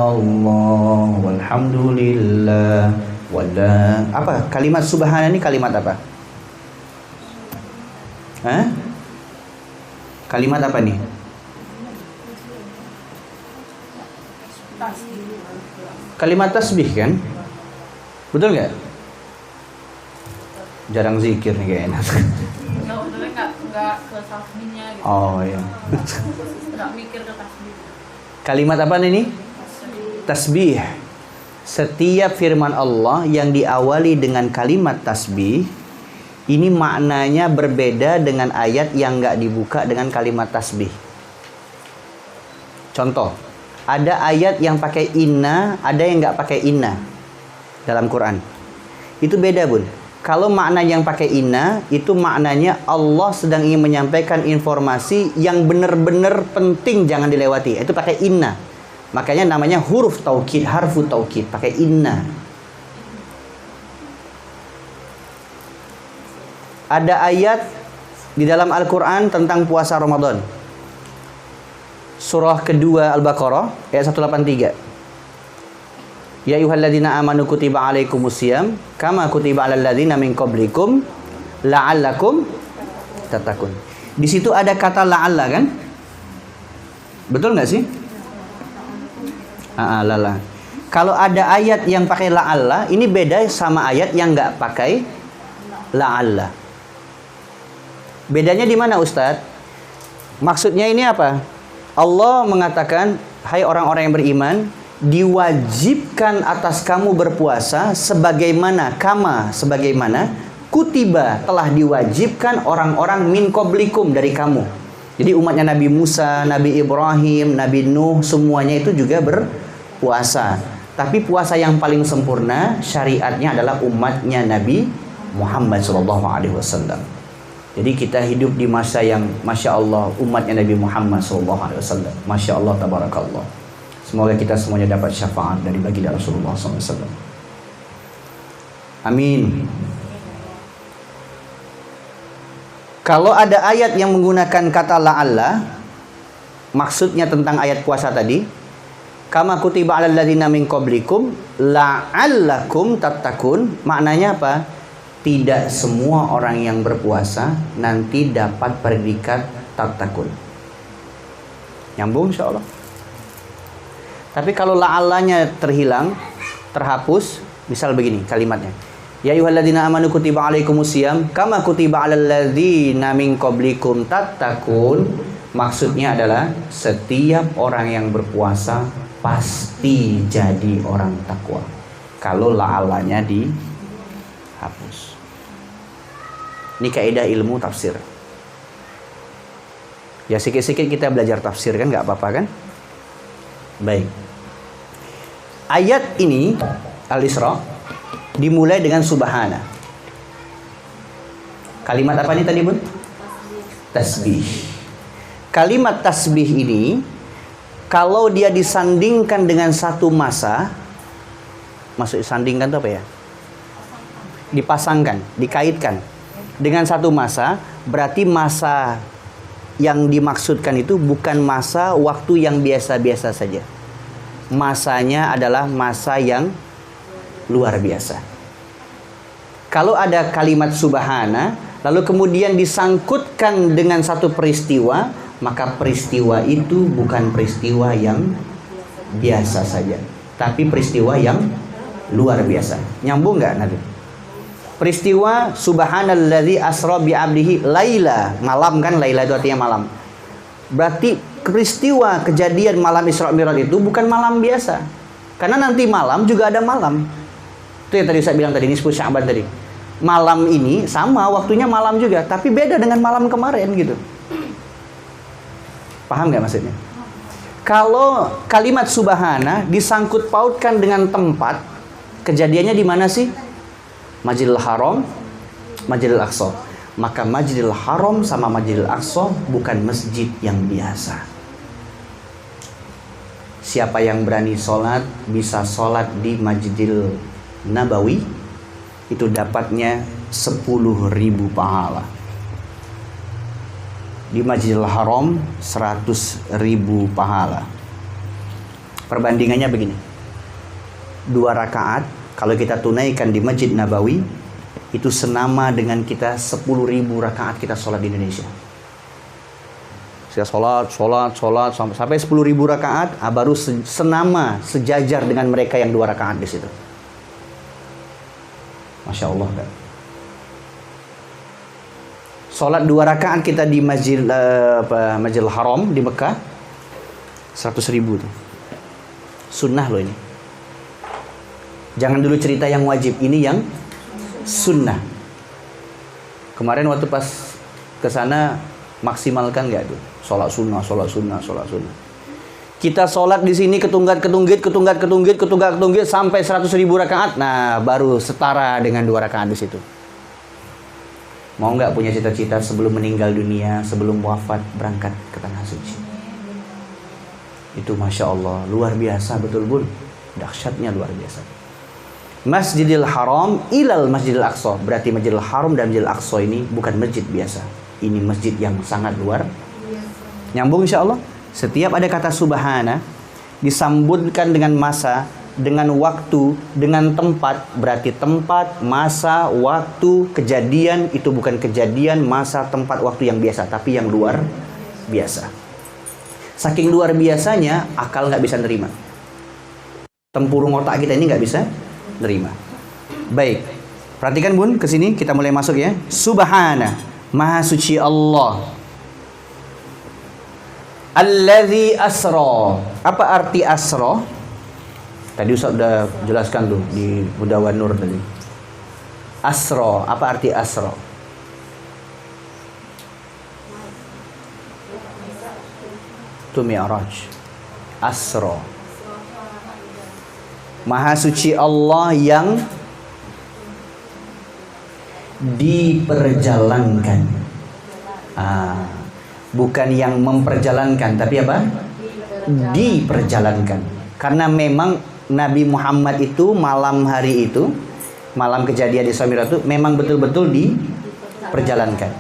walhamdulillah wala. Apa? Kalimat subhana ini kalimat apa? Hah? Kalimat apa nih? Kalimat tasbih kan? Betul nggak? Jarang zikir nih kayaknya. Nggak ke tasbihnya gitu. Oh iya. Nggak mikir ke tasbih. Kalimat apa ini? Tasbih. Setiap firman Allah yang diawali dengan kalimat tasbih, ini maknanya berbeda dengan ayat yang nggak dibuka dengan kalimat tasbih. Contoh, ada ayat yang pakai inna, ada yang nggak pakai inna dalam Quran. Itu beda, Bun. Kalau makna yang pakai inna, itu maknanya Allah sedang ingin menyampaikan informasi yang benar-benar penting, jangan dilewati. Itu pakai inna. Makanya namanya huruf taukid, harfu taukid, pakai inna. Ada ayat di dalam Al-Quran tentang puasa Ramadan. Surah kedua Al-Baqarah ayat 183. Ya ayyuhalladzina amanu kutiba alaikumusiyam kama kutiba alal ladzina min qablikum la'allakum tattaqun. Di situ ada kata la'alla kan? Betul nggak sih? Lala. Kalau ada ayat yang pakai la'alla, ini beda sama ayat yang nggak pakai la'alla. Bedanya di mana, Ustadz? Maksudnya ini apa? Allah mengatakan, hai orang-orang yang beriman, diwajibkan atas kamu berpuasa sebagaimana kutiba telah diwajibkan orang-orang min qablikum dari kamu. Jadi umatnya Nabi Musa, Nabi Ibrahim, Nabi Nuh, semuanya itu juga berpuasa. Tapi puasa yang paling sempurna syariatnya adalah umatnya Nabi Muhammad SAW. Jadi kita hidup di masa yang Masya Allah umatnya Nabi Muhammad SAW. Masya Allah, tabarakallah. Semoga kita semuanya dapat syafaat dari baginda Rasulullah SAW. Amin. Kalau ada ayat yang menggunakan kata la'alla, maksudnya tentang ayat puasa tadi, kama kutiba 'alal ladzina min qablikum la'allakum tattaqun, maknanya apa? Tidak semua orang yang berpuasa nanti dapat predikat tattaqun. Nyambung insyaallah. Tapi kalau la'allanya terhilang, terhapus, misal begini kalimatnya. Ya ayyuhalladzina amanu kutiba 'alaikumusiyam kama kutiba 'alal ladzina min qablikum tattaqun. Maksudnya adalah setiap orang yang berpuasa pasti jadi orang takwa. Kalau la'allanya dihapus. Ini kaidah ilmu tafsir. Ya sikit-sikit kita belajar tafsir kan, nggak apa-apa kan? Baik. Ayat ini Al-Isra dimulai dengan subhana. Kalimat apa ini tadi, Bun? Tasbih. Kalimat tasbih ini kalau dia disandingkan dengan satu masa, maksud sandingkan itu apa ya? Dipasangkan, dikaitkan dengan satu masa, berarti masa yang dimaksudkan itu bukan masa waktu yang biasa-biasa saja. Masanya adalah masa yang luar biasa. Kalau ada kalimat subhana, lalu kemudian disangkutkan dengan satu peristiwa, maka peristiwa itu bukan peristiwa yang biasa saja, tapi peristiwa yang luar biasa. Nyambung nggak nanti? Peristiwa subhanalladzi asra bi 'abdihi laila, malam kan, laila itu artinya malam. Berarti peristiwa kejadian malam Isra Mi'raj itu bukan malam biasa. Karena nanti malam juga ada malam. Itu yang tadi saya bilang tadi, nisfu Sya'ban tadi. Malam ini sama waktunya malam juga, tapi beda dengan malam kemarin gitu. Paham nggak maksudnya? Kalau kalimat subhana disangkut pautkan dengan tempat, kejadiannya di mana sih? Masjidil Haram, Masjidil Aqsa. Maka Masjidil Haram sama Masjidil Aqsa bukan masjid yang biasa. Siapa yang berani sholat, bisa sholat di Masjidil Nabawi, itu dapatnya 10.000 pahala. Di Masjidil Haram 100.000 pahala. Perbandingannya begini, 2 rakaat kalau kita tunaikan di Masjid Nabawi, itu senama dengan kita 10.000 rakaat kita sholat di Indonesia. Saya sholat sampai 10.000 rakaat, baru senama, sejajar dengan mereka yang 2 rakaat di situ. Masya Allah kan. Sholat 2 rakaat kita di Masjidil Haram di Mekah 100.000 tuh. Sunnah loh ini. Jangan dulu cerita yang wajib, ini yang sunnah. Kemarin waktu pas ke sana maksimalkan nggak tuh? Sholat sunnah. Kita sholat di sini ketunggak sampai 100.000 rakaat. Nah, baru setara dengan 2 rakaat di situ. Mau nggak punya cita-cita sebelum meninggal dunia, sebelum wafat berangkat ke tanah suci? Itu Masya Allah, luar biasa betul Bun. Dahsyatnya luar biasa. Masjidil Haram ilal Masjidil Aqsa. Berarti Masjidil Haram dan Masjidil Aqsa ini bukan masjid biasa. Ini masjid yang sangat luar. Nyambung insya Allah. Setiap ada kata subhana disambutkan dengan masa, dengan waktu, dengan tempat. Berarti tempat, masa, waktu, kejadian itu bukan kejadian, masa, tempat, waktu yang biasa, tapi yang luar biasa. Saking luar biasanya, akal nggak bisa nerima. Tempurung otak kita ini nggak bisa nerima. Baik, perhatikan Bun, kesini kita mulai masuk ya. Subhana, Maha Suci Allah. Alladzi asra. Apa arti asra? Tadi Ustaz sudah jelaskan tuh di Mudawan Nur tadi. Asro, apa arti asro? Itu mi'raj. Asro. Maha suci Allah yang diperjalankan. Bukan yang memperjalankan, tapi apa? Diperjalankan. Karena memang Nabi Muhammad itu malam hari itu, malam kejadian Isra Mi'raj itu memang betul-betul diperjalankan.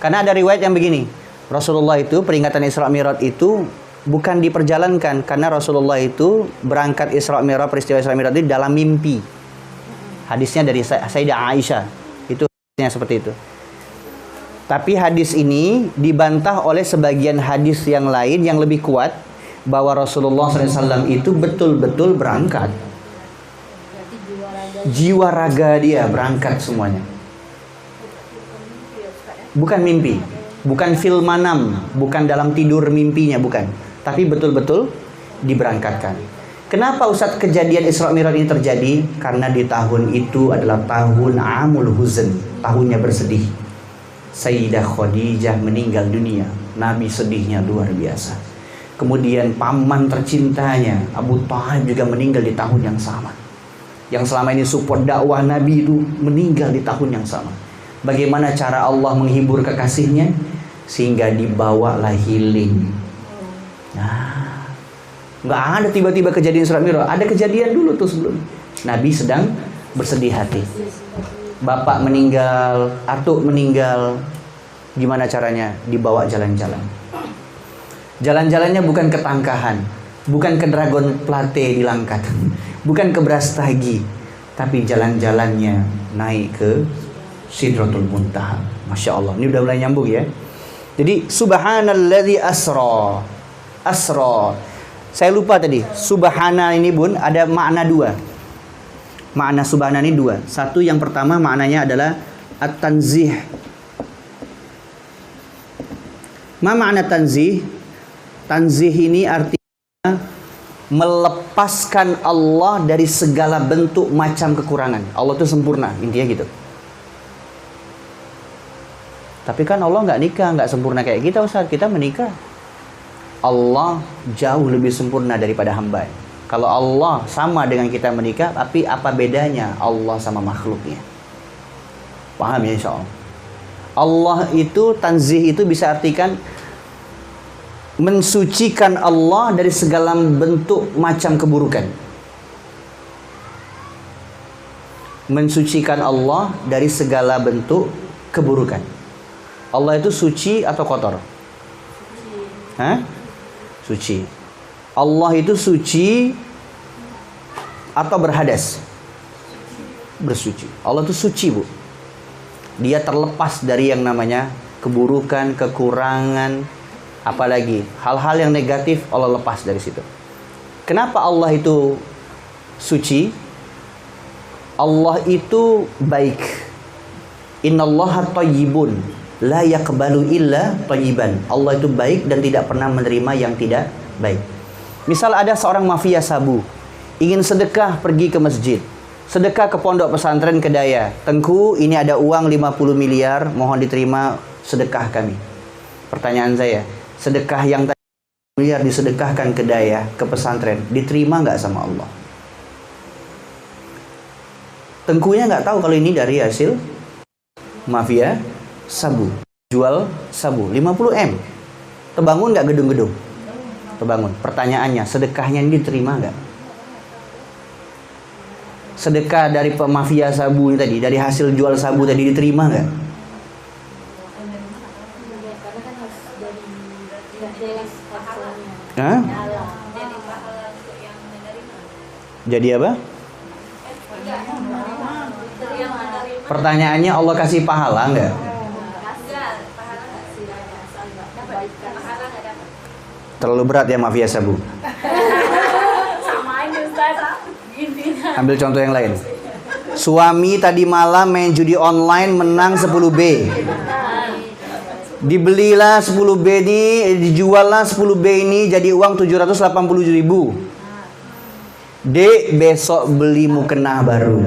Karena ada riwayat yang begini, Rasulullah itu peringatan Isra Mi'raj itu bukan diperjalankan, karena Rasulullah itu berangkat Isra Mi'raj, peristiwa Isra Mi'raj itu dalam mimpi. Hadisnya dari Sayyidah Aisyah, itu hadisnya seperti itu. Tapi hadis ini dibantah oleh sebagian hadis yang lain yang lebih kuat, bahwa Rasulullah SAW itu betul-betul berangkat. Jiwa raga dia berangkat semuanya. Bukan mimpi, bukan fil manam, bukan dalam tidur mimpinya, bukan. Tapi betul-betul diberangkatkan. Kenapa Ustadz kejadian Isra Mi'raj ini terjadi? Karena di tahun itu adalah tahun Amul Huzn, tahunnya bersedih. Sayyidah Khadijah meninggal dunia. Nabi sedihnya luar biasa. Kemudian paman tercintanya Abu Thalib juga meninggal di tahun yang sama. Yang selama ini support dakwah Nabi itu meninggal di tahun yang sama. Bagaimana cara Allah menghibur kekasihnya? Sehingga dibawalah healing. Nah, nggak ada tiba-tiba kejadian Isra Mi'raj. Ada kejadian dulu tuh sebelum. Nabi sedang bersedih hati. Bapak meninggal, atuk meninggal. Gimana caranya? Dibawa jalan-jalan. Jalan-jalannya bukan ke Tangkahan, bukan ke Dragon Plate di Langkat, bukan ke Brastagi, tapi jalan-jalannya naik ke Sidratul Muntaha. Masya Allah, ini udah mulai nyambung ya. Jadi subhanalladzi asra. Asra. Saya lupa tadi, subhana ini bun ada makna dua. Makna subhana ini dua. Satu, yang pertama maknanya adalah at-tanzih. Ma makna tanzih? Tanzih ini artinya melepaskan Allah dari segala bentuk macam kekurangan. Allah itu sempurna, intinya gitu. Tapi kan Allah nggak nikah, nggak sempurna kayak kita Ustaz. Kita menikah. Allah jauh lebih sempurna daripada hamba. Kalau Allah sama dengan kita menikah, tapi apa bedanya Allah sama makhluknya? Paham ya insya Allah? Allah itu, tanzih itu bisa artikan mensucikan Allah dari segala bentuk macam keburukan. Mensucikan Allah dari segala bentuk keburukan. Allah itu suci atau kotor? Hah? Suci. Allah itu suci atau berhadas? Bersuci. Allah itu suci, Bu. Dia terlepas dari yang namanya keburukan, kekurangan, apalagi hal-hal yang negatif. Allah lepas dari situ. Kenapa Allah itu suci? Allah itu baik. Innallaha thayyibun la yaqbalu illa thayyiban. Allah itu baik dan tidak pernah menerima yang tidak baik. Misal ada seorang mafia sabu ingin sedekah, pergi ke masjid, sedekah ke pondok pesantren Kedaya. Tengku, ini ada uang 50 miliar, mohon diterima sedekah kami. Pertanyaan saya, sedekah yang tadi miliar disedekahkan ke Daya, ke pesantren, diterima nggak sama Allah? Tengkunya nggak tahu kalau ini dari hasil mafia sabu, jual sabu 50 M. Terbangun nggak gedung-gedung? Terbangun. Pertanyaannya, sedekahnya ini diterima nggak? Sedekah dari mafia sabu ini tadi, dari hasil jual sabu tadi, diterima nggak? Hah? Jadi apa? Pertanyaannya, Allah kasih pahala enggak? Terlalu berat ya mafia sabu. Ambil contoh yang lain. Suami tadi malam main judi online, menang 10B. Dibelilah 10B ini, dijuallah 10B ini jadi uang 780.000. Dek, besok beli mukena baru.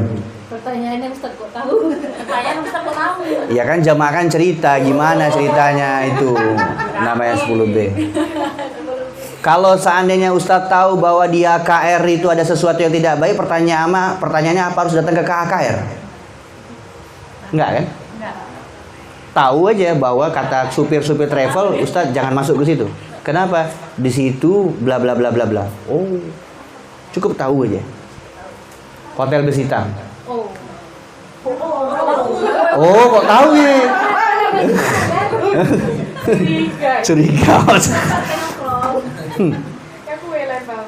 Pertanyaannya Ustaz kok tahu? Saya Ustaz kok tahu. Ya kan jamaah kan cerita gimana ceritanya itu namanya 10B. Kalau seandainya Ustadz tahu bahwa di AKR itu ada sesuatu yang tidak baik, pertanyaannya apa harus datang ke KKR? Enggak kan? Enggak. Tahu aja bahwa kata supir-supir travel, Ustadz jangan masuk ke situ. Kenapa? Di situ bla bla bla bla bla. Oh, cukup tahu aja. Hotel Besitam. Oh. Oh, kok tahu ya? Curiga.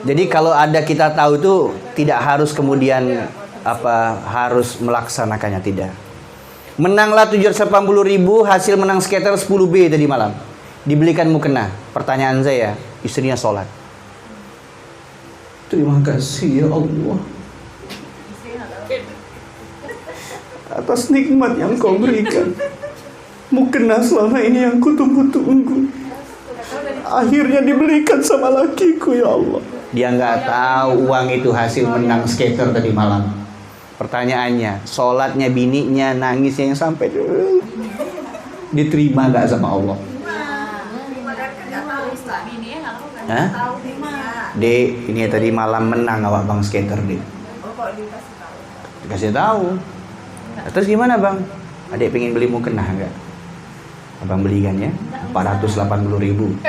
Jadi kalau ada kita tahu tuh tidak harus kemudian harus melaksanakannya, tidak. Menanglah 780.000, hasil menang skater 10B tadi malam. Dibelikan mukena. Pertanyaan saya, istrinya sholat. Terima kasih ya Allah atas nikmat yang kau berikan. Mukena selama ini yang kutunggu-tunggu akhirnya dibelikan sama lakiku ya Allah. Dia nggak tahu uang itu hasil menang skater tadi malam. Pertanyaannya, sholatnya bininya, nangisnya yang sampai diterima nggak sama Allah? Hah? Dek, ini tadi malam menang awak bang skater dek. Dikasih tahu. Terus gimana bang? Adik pengen beli mukena nggak? Abang belikan ya, 480.000.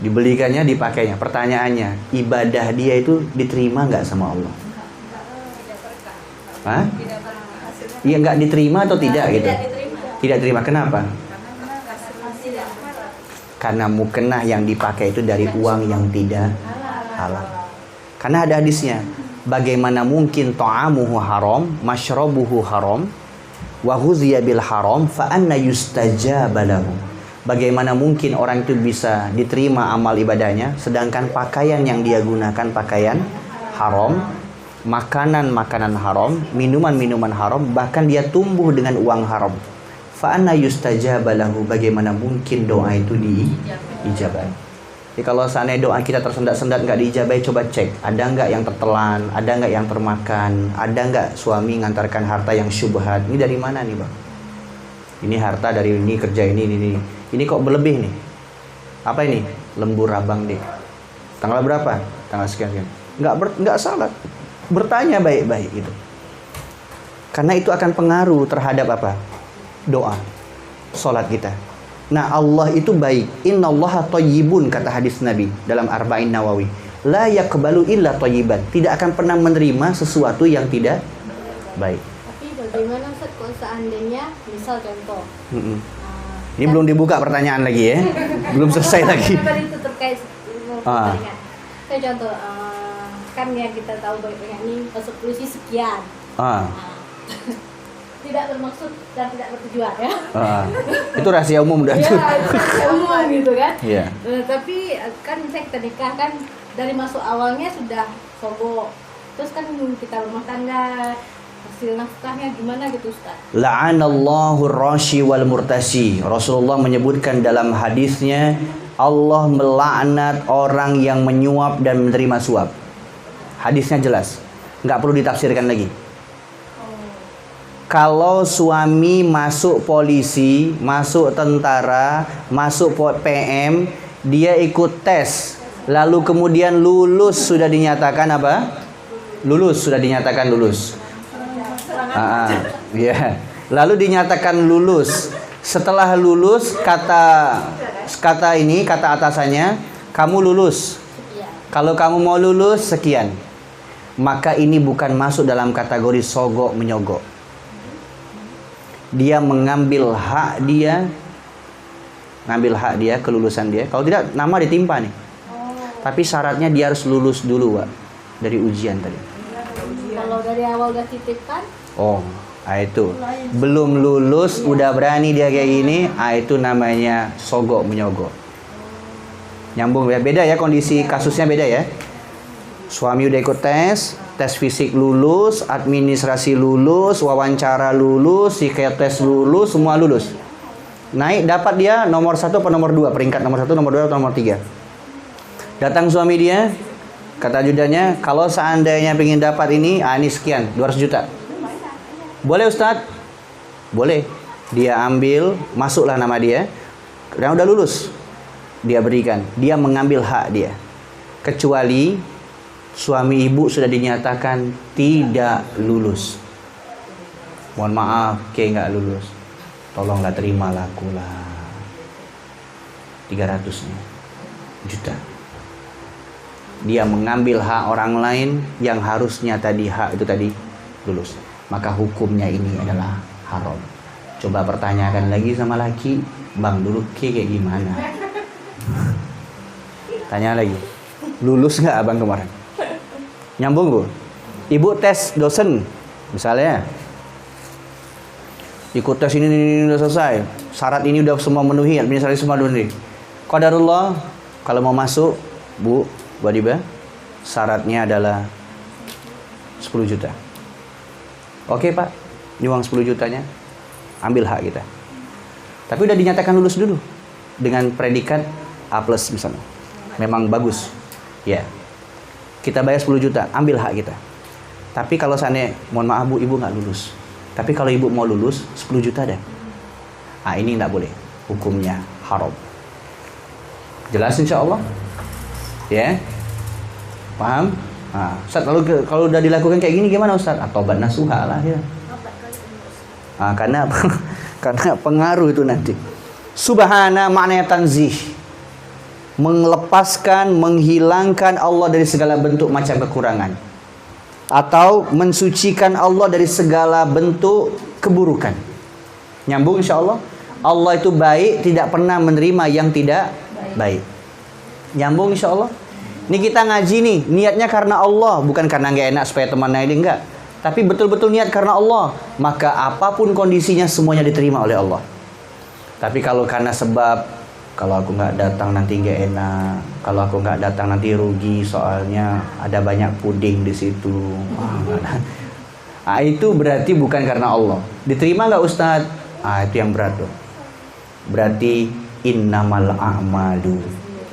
Dibelikannya, dipakainya. Pertanyaannya, ibadah dia itu diterima nggak sama Allah? Hah? Iya, nggak diterima atau tidak gitu? Tidak diterima. Kenapa? Karena mukena yang dipakai itu dari uang yang tidak halal. Karena ada hadisnya, bagaimana mungkin ta'amuhu haram, masyrabuhu haram, wa huziya bil haram, fa anna yustajaba lahu. Bagaimana mungkin orang itu bisa diterima amal ibadahnya sedangkan pakaian yang dia gunakan pakaian haram, makanan haram, minuman haram, bahkan dia tumbuh dengan uang haram. Fa anna yustajaba lahu, bagaimana mungkin doa itu diijabah. Jadi kalau seandainya doa kita tersendat-sendat nggak diijabai, coba cek ada nggak yang tertelan, ada nggak yang termakan, ada nggak suami ngantarkan harta yang syubhat. Ini dari mana nih bang? Ini harta dari ini, kerja ini. Ini kok berlebih nih? Apa ini? Lembur abang deh. Tanggal berapa? Tanggal sekian. Nggak salah. Bertanya baik-baik gitu. Karena itu akan pengaruh terhadap apa? Doa, sholat kita. Nah Allah itu baik. Innallaha thayyibun, kata hadis Nabi dalam Arba'in Nawawi. La yaqbalu illa thayyiban. Tidak akan pernah menerima sesuatu yang tidak baik. Tapi bagaimana Ustaz kalau seandainya misal contoh. Ini belum dibuka pertanyaan lagi ya. Belum selesai lagi. Tadi itu terkait pertanyaan. Kayak contoh kan yang kita tahu banyak ini masuk polisi sekian. Tidak bermaksud dan tidak bertujuan ya. Itu rahasia umum dah tuh. Iya, rahasia umum gitu kan. Iya. Tapi kan misalnya kita nikah kan dari masuk awalnya sudah sogok. Terus kan kita rumah tangga, hasil nafkahnya gimana gitu Ustaz? La'anallahu rashi wal murtashi. Rasulullah menyebutkan dalam hadisnya, Allah melaknat orang yang menyuap dan menerima suap. Hadisnya jelas, nggak perlu ditafsirkan lagi. Kalau suami masuk polisi, masuk tentara, masuk PM, dia ikut tes, lalu kemudian lulus, sudah dinyatakan apa? Lulus, sudah dinyatakan lulus. Ya. Lalu dinyatakan lulus. Setelah lulus, kata atasannya, kamu lulus. Kalau kamu mau lulus sekian. Maka ini bukan masuk dalam kategori sogok menyogok. Dia mengambil hak dia, kelulusan dia. Kalau tidak, nama ditimpa nih. Tapi syaratnya dia harus lulus dulu, Pak, dari ujian tadi. Kalau dari awal udah titipkan? Itu belum lulus, udah berani dia kayak gini, itu namanya sogok menyogok. Nyambung ya, beda ya kondisi kasusnya beda ya. Suami udah ikut tes fisik lulus, administrasi lulus, wawancara lulus, psikotes lulus, semua lulus. Naik dapat dia nomor 1 atau nomor 2, peringkat nomor 1, nomor 2 atau nomor 3. Datang suami dia, Kata ajudannya, kalau seandainya pengen dapat ini, ini sekian, 200 juta. Boleh Ustadz? Boleh. Dia ambil, masuklah nama dia. Dan udah lulus. Dia berikan. Dia mengambil hak dia. Kecuali suami ibu sudah dinyatakan tidak lulus. Mohon maaf, nggak lulus. Tolonglah terimalah aku lah. 300 juta. Dia mengambil hak orang lain yang harusnya tadi hak itu tadi lulus. Maka hukumnya ini adalah haram. Coba pertanyakan lagi sama laki, bang dulu kayak gimana? Tanya lagi, lulus nggak abang kemarin? Nyambung bu? Ibu tes dosen, misalnya, ikut tes ini udah selesai, syarat ini udah semua memenuhi, administrasi semua memenuhi. Qadarullah, kalau mau masuk, bu, Wadiba, syaratnya adalah 10 juta. Oke pak, ini uang 10 jutanya, ambil hak kita. Tapi udah dinyatakan lulus dulu dengan predikat A+ misalnya. Memang bagus. Ya. Kita bayar 10 juta, ambil hak kita. Tapi kalau seandainya, mohon maaf bu, ibu nggak lulus. Tapi kalau ibu mau lulus, 10 juta deh. Ini nggak boleh. Hukumnya haram. Jelas insya Allah? Ya? Paham? Ustaz, kalau udah dilakukan kayak gini gimana Ustaz? Tobat nasuha lah ya. Karena pengaruh itu nanti. Subhana maknanya tanzih. Melepaskan, menghilangkan Allah dari segala bentuk macam kekurangan. Atau mensucikan Allah dari segala bentuk keburukan. Nyambung insya Allah? Allah itu baik, tidak pernah menerima yang tidak baik. Nyambung insya Allah? Ini kita ngaji nih, niatnya karena Allah, bukan karena nggak enak supaya temannya ini, enggak. Tapi betul-betul niat karena Allah, maka apapun kondisinya semuanya diterima oleh Allah. Tapi kalau karena sebab, kalau aku nggak datang nanti nggak enak, kalau aku nggak datang nanti rugi soalnya ada banyak puding di situ. Itu berarti bukan karena Allah. Diterima nggak Ustadz? Itu yang berat tuh. Berarti innamal a'malu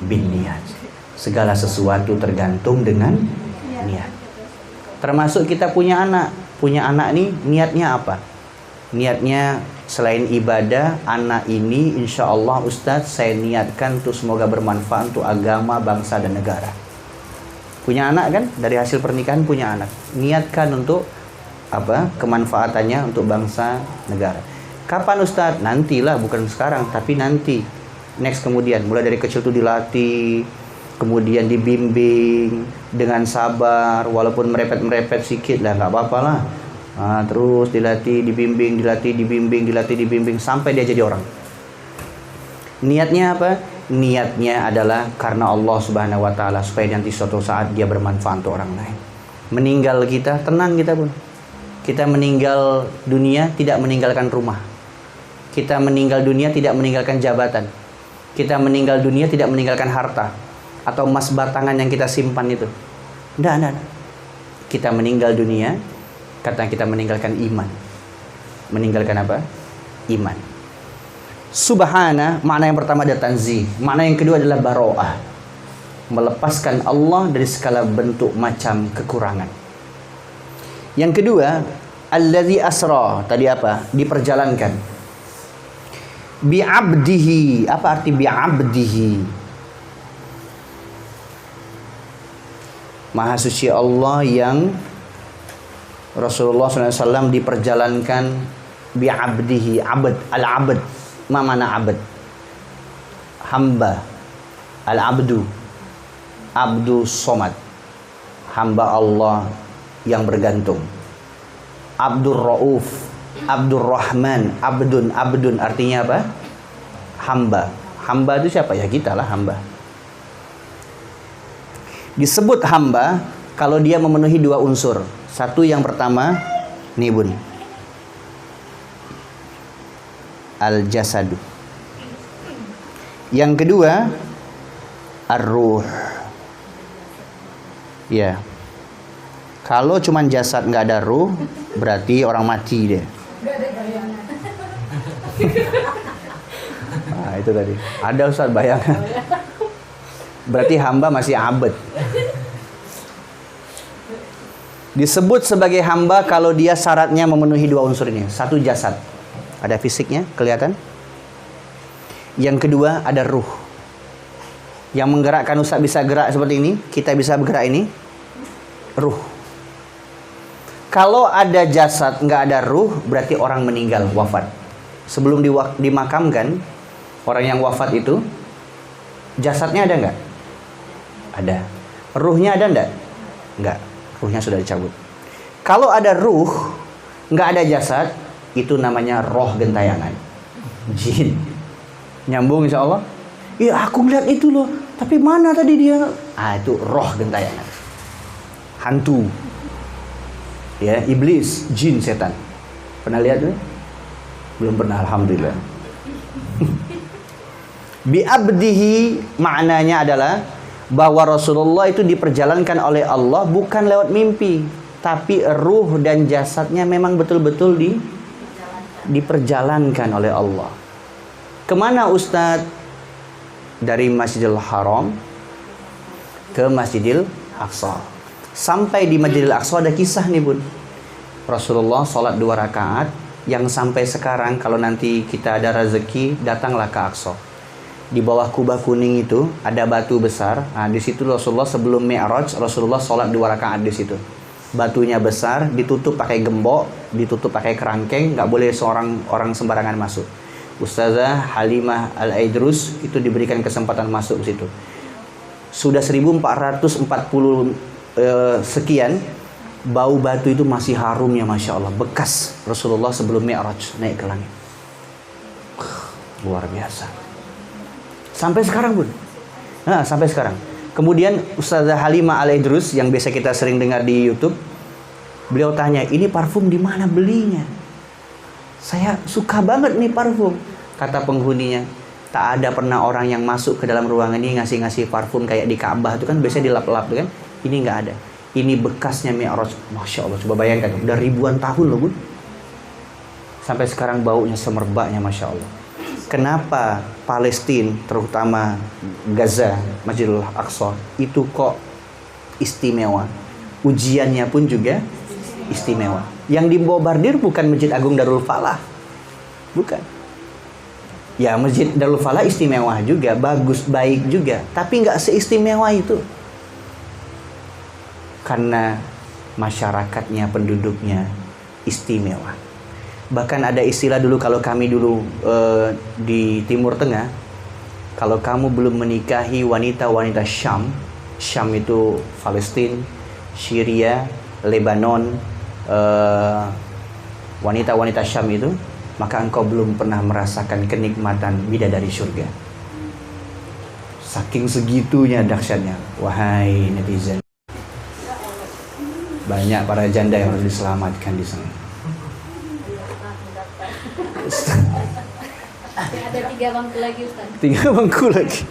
binniyat. Segala sesuatu tergantung dengan niat. Termasuk kita punya anak. Punya anak nih niatnya apa? Niatnya selain ibadah, anak ini insya Allah Ustadz saya niatkan untuk semoga bermanfaat untuk agama, bangsa dan negara. Punya anak kan? Dari hasil pernikahan punya anak. Niatkan untuk apa? Kemanfaatannya untuk bangsa, negara. Kapan Ustadz? Nantilah, bukan sekarang, tapi nanti. Next kemudian, mulai dari kecil tuh dilatih, kemudian dibimbing dengan sabar, walaupun merepet-merepet sedikit lah, nggak apa-apa lah. Terus dilatih, dibimbing sampai dia jadi orang. Niatnya apa? Niatnya adalah karena Allah Subhanahu wa taala supaya nanti suatu saat dia bermanfaat untuk orang lain. Meninggal kita, tenang kita pun. Kita meninggal dunia tidak meninggalkan rumah. Kita meninggal dunia tidak meninggalkan jabatan. Kita meninggal dunia tidak meninggalkan harta atau emas batangan yang kita simpan itu. Enggak. Kita meninggal dunia karena kita meninggalkan iman. Meninggalkan apa? Iman. Subhana, makna yang pertama adalah tanzih. Makna yang kedua adalah baro'ah. Melepaskan Allah dari segala bentuk macam kekurangan. Yang kedua, allazi asra. Tadi apa? Diperjalankan. Bi'abdihi. Apa arti bi'abdihi? Maha suci Allah yang Rasulullah SAW diperjalankan bi'abdihi. Abd, al-abd. Ma mana abd? Hamba. Al-abdu. Abdu somad. Hamba Allah yang bergantung. Abdur Rauf, Abdur Rahman, Abdun artinya apa? Hamba. Hamba itu siapa? Ya kita lah hamba. Disebut hamba kalau dia memenuhi dua unsur. Satu yang pertama, nih bun, al-jasadu. Yang kedua, ar-ruh. Ya. Kalau cuman jasad nggak ada ruh, berarti orang mati dia. Itu tadi. Ada Ustaz bayangan. Berarti hamba masih abad. Disebut sebagai hamba kalau dia syaratnya memenuhi dua unsur ini. Satu, jasad. Ada fisiknya, kelihatan. Yang kedua, ada ruh. Yang menggerakkan Ustaz bisa gerak seperti ini, kita bisa bergerak ini, ruh. Kalau ada jasad, nggak ada ruh, berarti orang meninggal, wafat. Sebelum dimakamkan, orang yang wafat itu, jasadnya ada nggak? Ada. Ruhnya ada nggak? Nggak. Ruhnya sudah dicabut. Kalau ada ruh, nggak ada jasad, itu namanya roh gentayangan, jin. Nyambung insya Allah. Iya, aku lihat itu loh, tapi mana tadi dia? Ah, itu roh gentayangan, hantu, ya, iblis, jin, setan. Pernah lihat tuh? Belum pernah, alhamdulillah. Bi'abdihi maknanya adalah bahwa Rasulullah itu diperjalankan oleh Allah bukan lewat mimpi, tapi ruh dan jasadnya memang betul-betul diperjalankan oleh Allah. Kemana Ustadz? Dari Masjidil Haram ke Masjidil Aqsa. Sampai di Masjidil Aqsa ada kisah nih bun. Rasulullah sholat 2 rakaat, yang sampai sekarang kalau nanti kita ada rezeki datanglah ke Aqsa. Di bawah kubah kuning itu ada batu besar. Nah, di situ Rasulullah sebelum Mi'raj, Rasulullah sholat 2 rakaat di situ. Batunya besar, ditutup pakai gembok, ditutup pakai kerangkeng, nggak boleh seorang orang sembarangan masuk. Ustazah Halimah Al-Aidrus itu diberikan kesempatan masuk ke situ. Sudah 1440 sekian, bau batu itu masih harumnya, masya Allah, bekas Rasulullah sebelum Mi'raj naik ke langit. Luar biasa. Sampai sekarang bun. Nah, sampai sekarang. Kemudian Ustazah Halimah Al-Aidrus yang biasa kita sering dengar di YouTube, beliau tanya, ini parfum di mana belinya? Saya suka banget nih parfum. Kata penghuninya, tak ada pernah orang yang masuk ke dalam ruangan ini ngasih-ngasih parfum kayak di Ka'bah itu kan biasanya dilap-lap tuh kan. Ini nggak ada. Ini bekasnya Mi'raj. Masya Allah, coba bayangkan, udah ribuan tahun loh bun. Sampai sekarang baunya semerbaknya, masya Allah. Kenapa Palestina, terutama Gaza, Masjidil Aqsa itu kok istimewa? Ujiannya pun juga istimewa. Yang dibombardir bukan Masjid Agung Darul Falah, bukan. Ya, Masjid Darul Falah istimewa juga, bagus, baik juga, tapi nggak seistimewa itu. Karena masyarakatnya, penduduknya istimewa. Bahkan ada istilah dulu kalau kami dulu di Timur Tengah, kalau kamu belum menikahi wanita-wanita Syam, Syam itu Palestina, Syria, Lebanon, wanita-wanita Syam itu, maka engkau belum pernah merasakan kenikmatan bidadari surga. Saking segitunya dahsyatnya. Wahai netizen, banyak para janda yang harus diselamatkan di sana. Ada 3 bangku lagi Ustaz. 3 bangku lagi.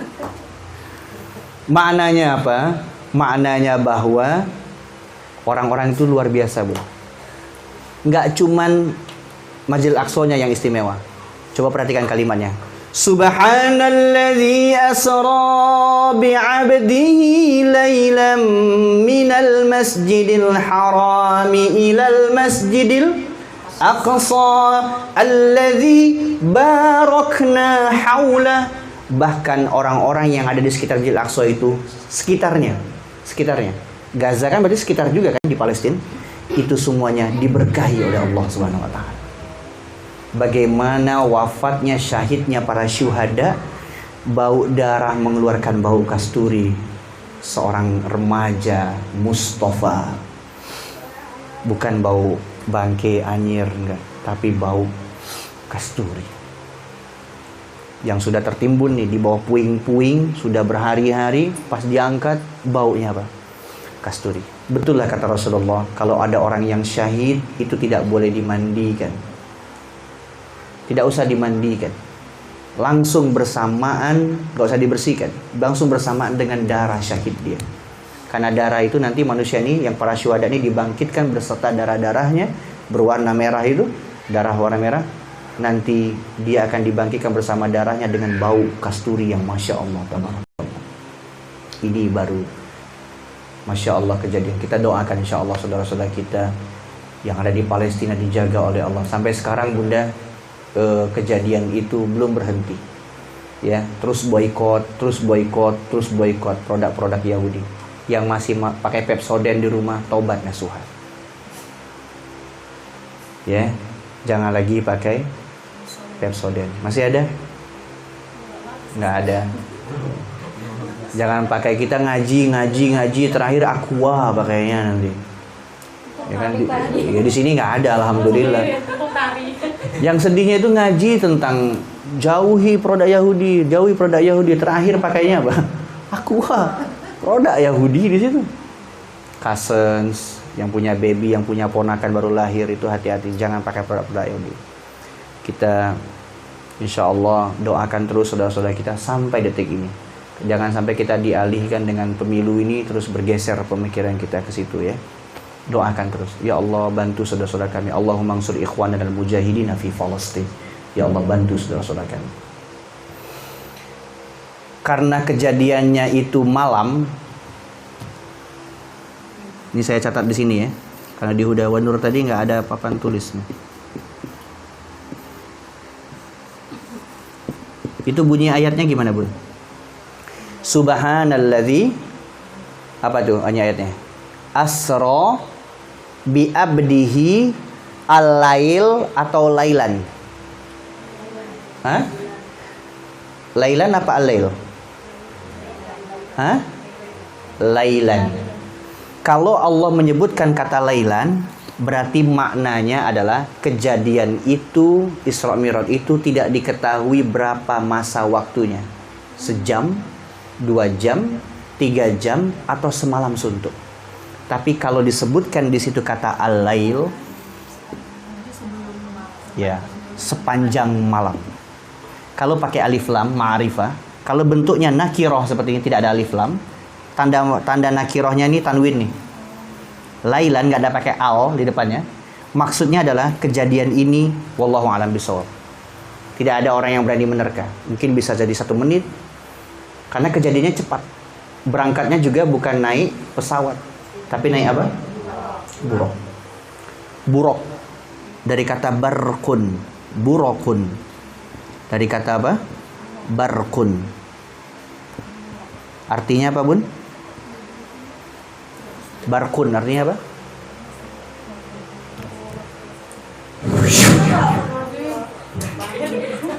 Maknanya apa? Maknanya bahwa orang-orang itu luar biasa bu. Nggak cuman Masjidil Aqsa-nya yang istimewa. Coba perhatikan kalimatnya. Subhanalladzi asra bi'abdihi laylan minal masjidil harami ilal masjidil aqsa alladzi barakna haulah. Bahkan orang-orang yang ada di sekitar Masjidil Aqsa itu, sekitarnya. Gaza kan berarti sekitar juga kan di Palestina. Itu semuanya diberkahi oleh Allah Subhanahu wa taala. Bagaimana wafatnya, syahidnya para syuhada, bau darah mengeluarkan bau kasturi. Seorang remaja Mustafa, bukan bau bangke anyir, enggak, tapi bau kasturi yang sudah tertimbun nih di bawah puing-puing, sudah berhari-hari, pas diangkat baunya apa? Kasturi. Betul lah kata Rasulullah, kalau ada orang yang syahid itu tidak boleh dimandikan. Tidak usah dimandikan. Langsung bersamaan, gak usah dibersihkan. Langsung bersamaan dengan darah syahid dia. Karena darah itu nanti manusia ini, yang para syuhada ini dibangkitkan berserta darah-darahnya berwarna merah itu, darah warna merah. Nanti dia akan dibangkitkan bersama darahnya dengan bau kasturi yang masya Allah. Ini baru Masya Allah kejadian. Kita doakan insya Allah saudara-saudara kita yang ada di Palestina dijaga oleh Allah. Sampai sekarang Bunda, kejadian itu belum berhenti. Ya, terus boykot produk-produk Yahudi. Yang masih pakai Pepsodent di rumah, taubat nasuha. Ya, jangan lagi pakai Pepsodent. Masih ada? Nggak ada. Jangan pakai, kita ngaji terakhir Aqua pakainya nanti. Ya kan di sini nggak ada, alhamdulillah. Yang sedihnya itu ngaji tentang jauhi produk Yahudi, terakhir pakainya apa? Aqua, produk Yahudi di situ. Cousins yang punya baby, yang punya ponakan baru lahir itu hati-hati, jangan pakai produk Yahudi. Kita insya Allah doakan terus saudara-saudara kita sampai detik ini. Jangan sampai kita dialihkan dengan pemilu ini terus bergeser pemikiran kita ke situ ya. Doakan terus. Ya Allah bantu saudara-saudara kami. Allahumma ansur ikhwana dan mujahidina fi Palestin. Ya Allah bantu saudara-saudara kami. Karena kejadiannya itu malam. Ini saya catat di sini ya. Karena di Huda wa Nur tadi nggak ada papan tulisnya. Itu bunyi ayatnya gimana, Bun? Subhanalladzi, apa tuh ayatnya? Asra bi abdihi al-lail atau lailan? Hah? Lailan apa al-lail? Hah? Lailan. Kalau Allah menyebutkan kata lailan, berarti maknanya adalah kejadian itu, Isra Mi'raj itu tidak diketahui berapa masa waktunya. Sejam, 2 jam, 3 jam, atau semalam suntuk. Tapi kalau disebutkan di situ kata al-lail, ya, sepanjang malam. Kalau pakai alif lam, ma'rifah. Kalau bentuknya nakiroh seperti ini, tidak ada alif lam. Tanda nakirohnya ini tanwin nih. Lailan nggak ada pakai al di depannya. Maksudnya adalah kejadian ini, wallahu a'lam bishawab. Tidak ada orang yang berani menerka. Mungkin bisa jadi 1 menit. Karena kejadiannya cepat. Berangkatnya juga bukan naik pesawat, tapi naik apa? Buruk. Buruk. Dari kata barkun. Burokun. Dari kata apa? Barkun. Artinya apa, Bun? Barkun artinya apa?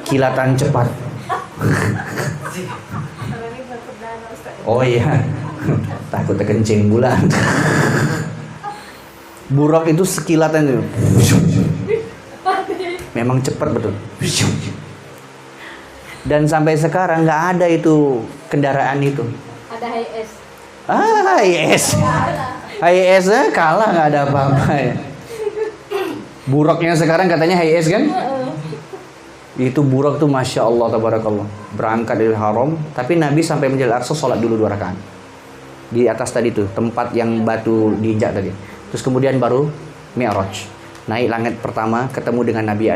Kilatan cepat. Oh iya, takut terkencing bulan. Buruk itu sekilatan itu. Memang cepat betul. Dan sampai sekarang nggak ada itu kendaraan itu. Ada HIS. HIS. HIS kalah, nggak ada apa-apa ya. Buruknya sekarang katanya HIS kan? Itu buruk tuh Masya Allah tabarakallah. Berangkat dari haram, tapi Nabi sampai Masjidil Aqsa sholat dulu 2 rakaat. Di atas tadi tuh, tempat yang batu diinjak tadi. Terus kemudian baru Mi'raj. Naik langit pertama, ketemu dengan Nabi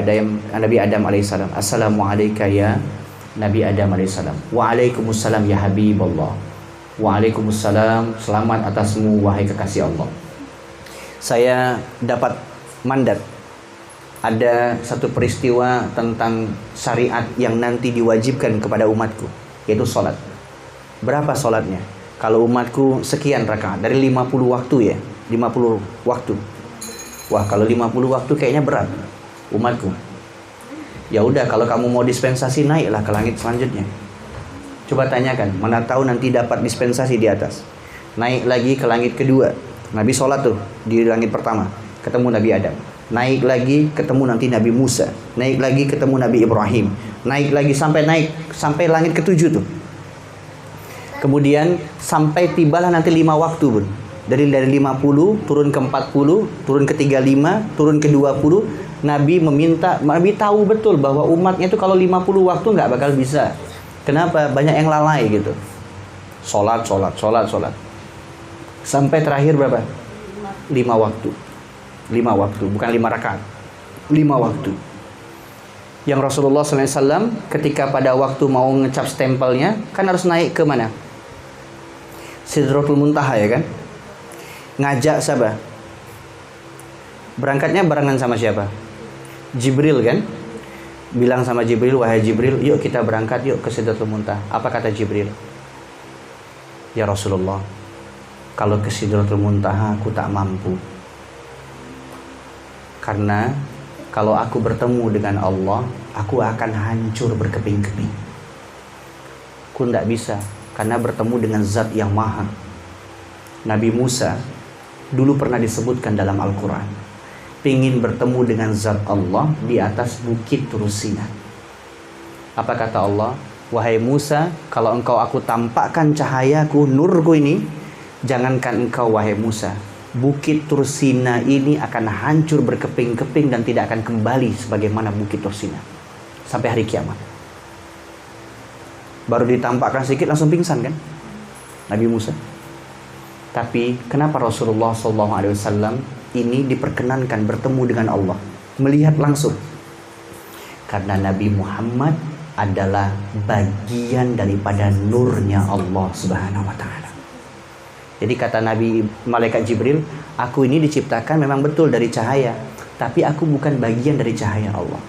Adam alaihissalam. Assalamualaikum ya Nabi Adam alaihissalam. Waalaikumsalam ya Habiballah. Waalaikumsalam, selamat atasmu wahai kekasih Allah. Saya dapat mandat. Ada satu peristiwa tentang syariat yang nanti diwajibkan kepada umatku, yaitu sholat. Berapa sholatnya? Kalau umatku sekian rakaat, dari 50 waktu ya, 50 waktu. Wah, kalau 50 waktu kayaknya berat umatku. Ya udah, kalau kamu mau dispensasi, naiklah ke langit selanjutnya. Coba tanyakan, mana tahu nanti dapat dispensasi di atas. Naik lagi ke langit kedua. Nabi sholat tuh di langit pertama, ketemu Nabi Adam. Naik lagi ketemu nanti Nabi Musa. Naik lagi ketemu Nabi Ibrahim. Naik lagi sampai langit ke-7 tuh. Kemudian sampai tibalah nanti 5 waktu, Bun. Dari 50 turun ke 40, turun ke 35, turun ke 20. Nabi tahu betul bahwa umatnya itu kalau 50 waktu nggak bakal bisa. Kenapa? Banyak yang lalai gitu. Sholat. Sampai terakhir berapa? 5 waktu. 5 waktu, bukan 5 rakaat. 5 waktu. Yang Rasulullah SAW ketika pada waktu mau ngecap stempelnya, kan harus naik ke mana? Sidratul Muntaha ya kan? ngajak siapa? Berangkatnya barengan sama siapa? Jibril kan? Bilang sama Jibril, wahai Jibril, yuk kita berangkat yuk ke Sidratul Muntaha. Apa kata Jibril? Ya Rasulullah, kalau ke Sidratul Muntaha aku tak mampu. Karena kalau aku bertemu dengan Allah, aku akan hancur berkeping-keping. Aku tidak bisa, karena bertemu dengan zat yang maha. Nabi Musa dulu pernah disebutkan dalam Al-Quran, ingin bertemu dengan zat Allah di atas bukit Tursina. Apa kata Allah? Wahai Musa, kalau engkau aku tampakkan cahayaku, nurku ini, jangankan engkau wahai Musa, bukit Tursina ini akan hancur berkeping-keping dan tidak akan kembali sebagaimana bukit Tursina sampai hari kiamat. Baru ditampakkan sedikit langsung pingsan kan Nabi Musa. Tapi kenapa Rasulullah SAW ini diperkenankan bertemu dengan Allah, melihat langsung? Karena Nabi Muhammad adalah bagian daripada nurnya Allah Subhanahu wa Ta'ala. Jadi kata Nabi Malaikat Jibril, aku ini diciptakan memang betul dari cahaya, tapi aku bukan bagian dari cahaya Allah.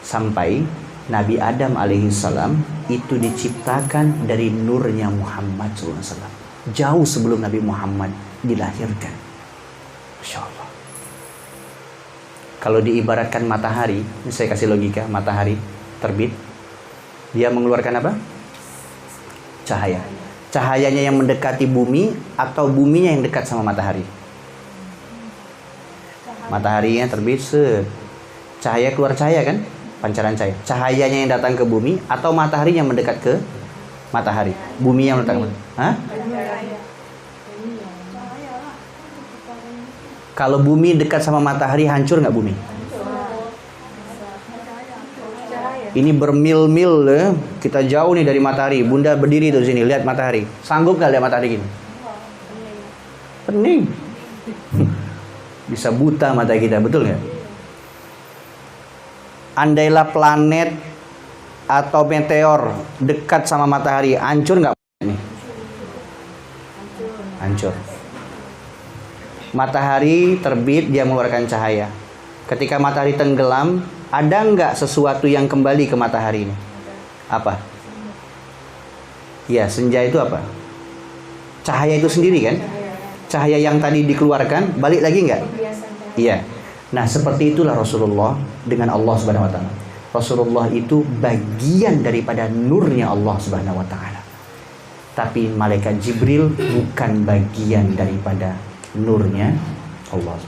Sampai Nabi Adam alaihissalam itu diciptakan dari nurnya Muhammad SAW, jauh sebelum Nabi Muhammad dilahirkan. Masya Allah. Kalau diibaratkan matahari, ini saya kasih logika, matahari terbit, dia mengeluarkan apa? Cahaya. Cahayanya yang mendekati bumi atau buminya yang dekat sama matahari? Mataharinya terbit, cahaya keluar cahaya kan? Pancaran cahaya. Cahayanya yang datang ke bumi atau matahari yang mendekat ke matahari? Bumi yang mendekat ke matahari. Hah? Kalau bumi dekat sama matahari, hancur nggak bumi? Ini bermil-mil ya. Kita jauh nih dari matahari. Bunda berdiri tuh sini, lihat matahari. Sanggup nggak lihat matahari gini? Pening. Bisa buta mata kita, betul nggak? Andailah planet atau meteor dekat sama matahari, hancur nggak ini? Hancur. Matahari terbit, dia mengeluarkan cahaya. Ketika matahari tenggelam, ada nggak sesuatu yang kembali ke matahari ini? Apa? Ya, senja itu apa? Cahaya itu sendiri kan? Cahaya yang tadi dikeluarkan, balik lagi nggak? Iya. Nah, seperti itulah Rasulullah dengan Allah Subhanahu wa Ta'ala. Rasulullah itu bagian daripada nurnya Allah Subhanahu wa Ta'ala. Tapi malaikat Jibril bukan bagian daripada nurnya Allah.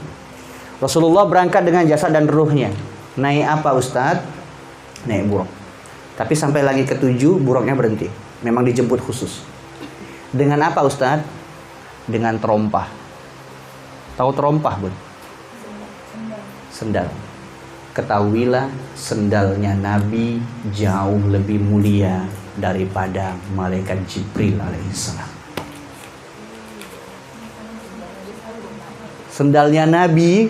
Rasulullah berangkat dengan jasad dan ruhnya. Naik apa Ustadz? Naik buruk. Tapi sampai langit ke-7 buruknya berhenti. Memang dijemput khusus. Dengan apa Ustadz? Dengan terompah. Tahu terompah, Bun? Sendal. Ketahuilah sendalnya Nabi jauh lebih mulia daripada malaikat Jibril alaihissalam. Sendalnya Nabi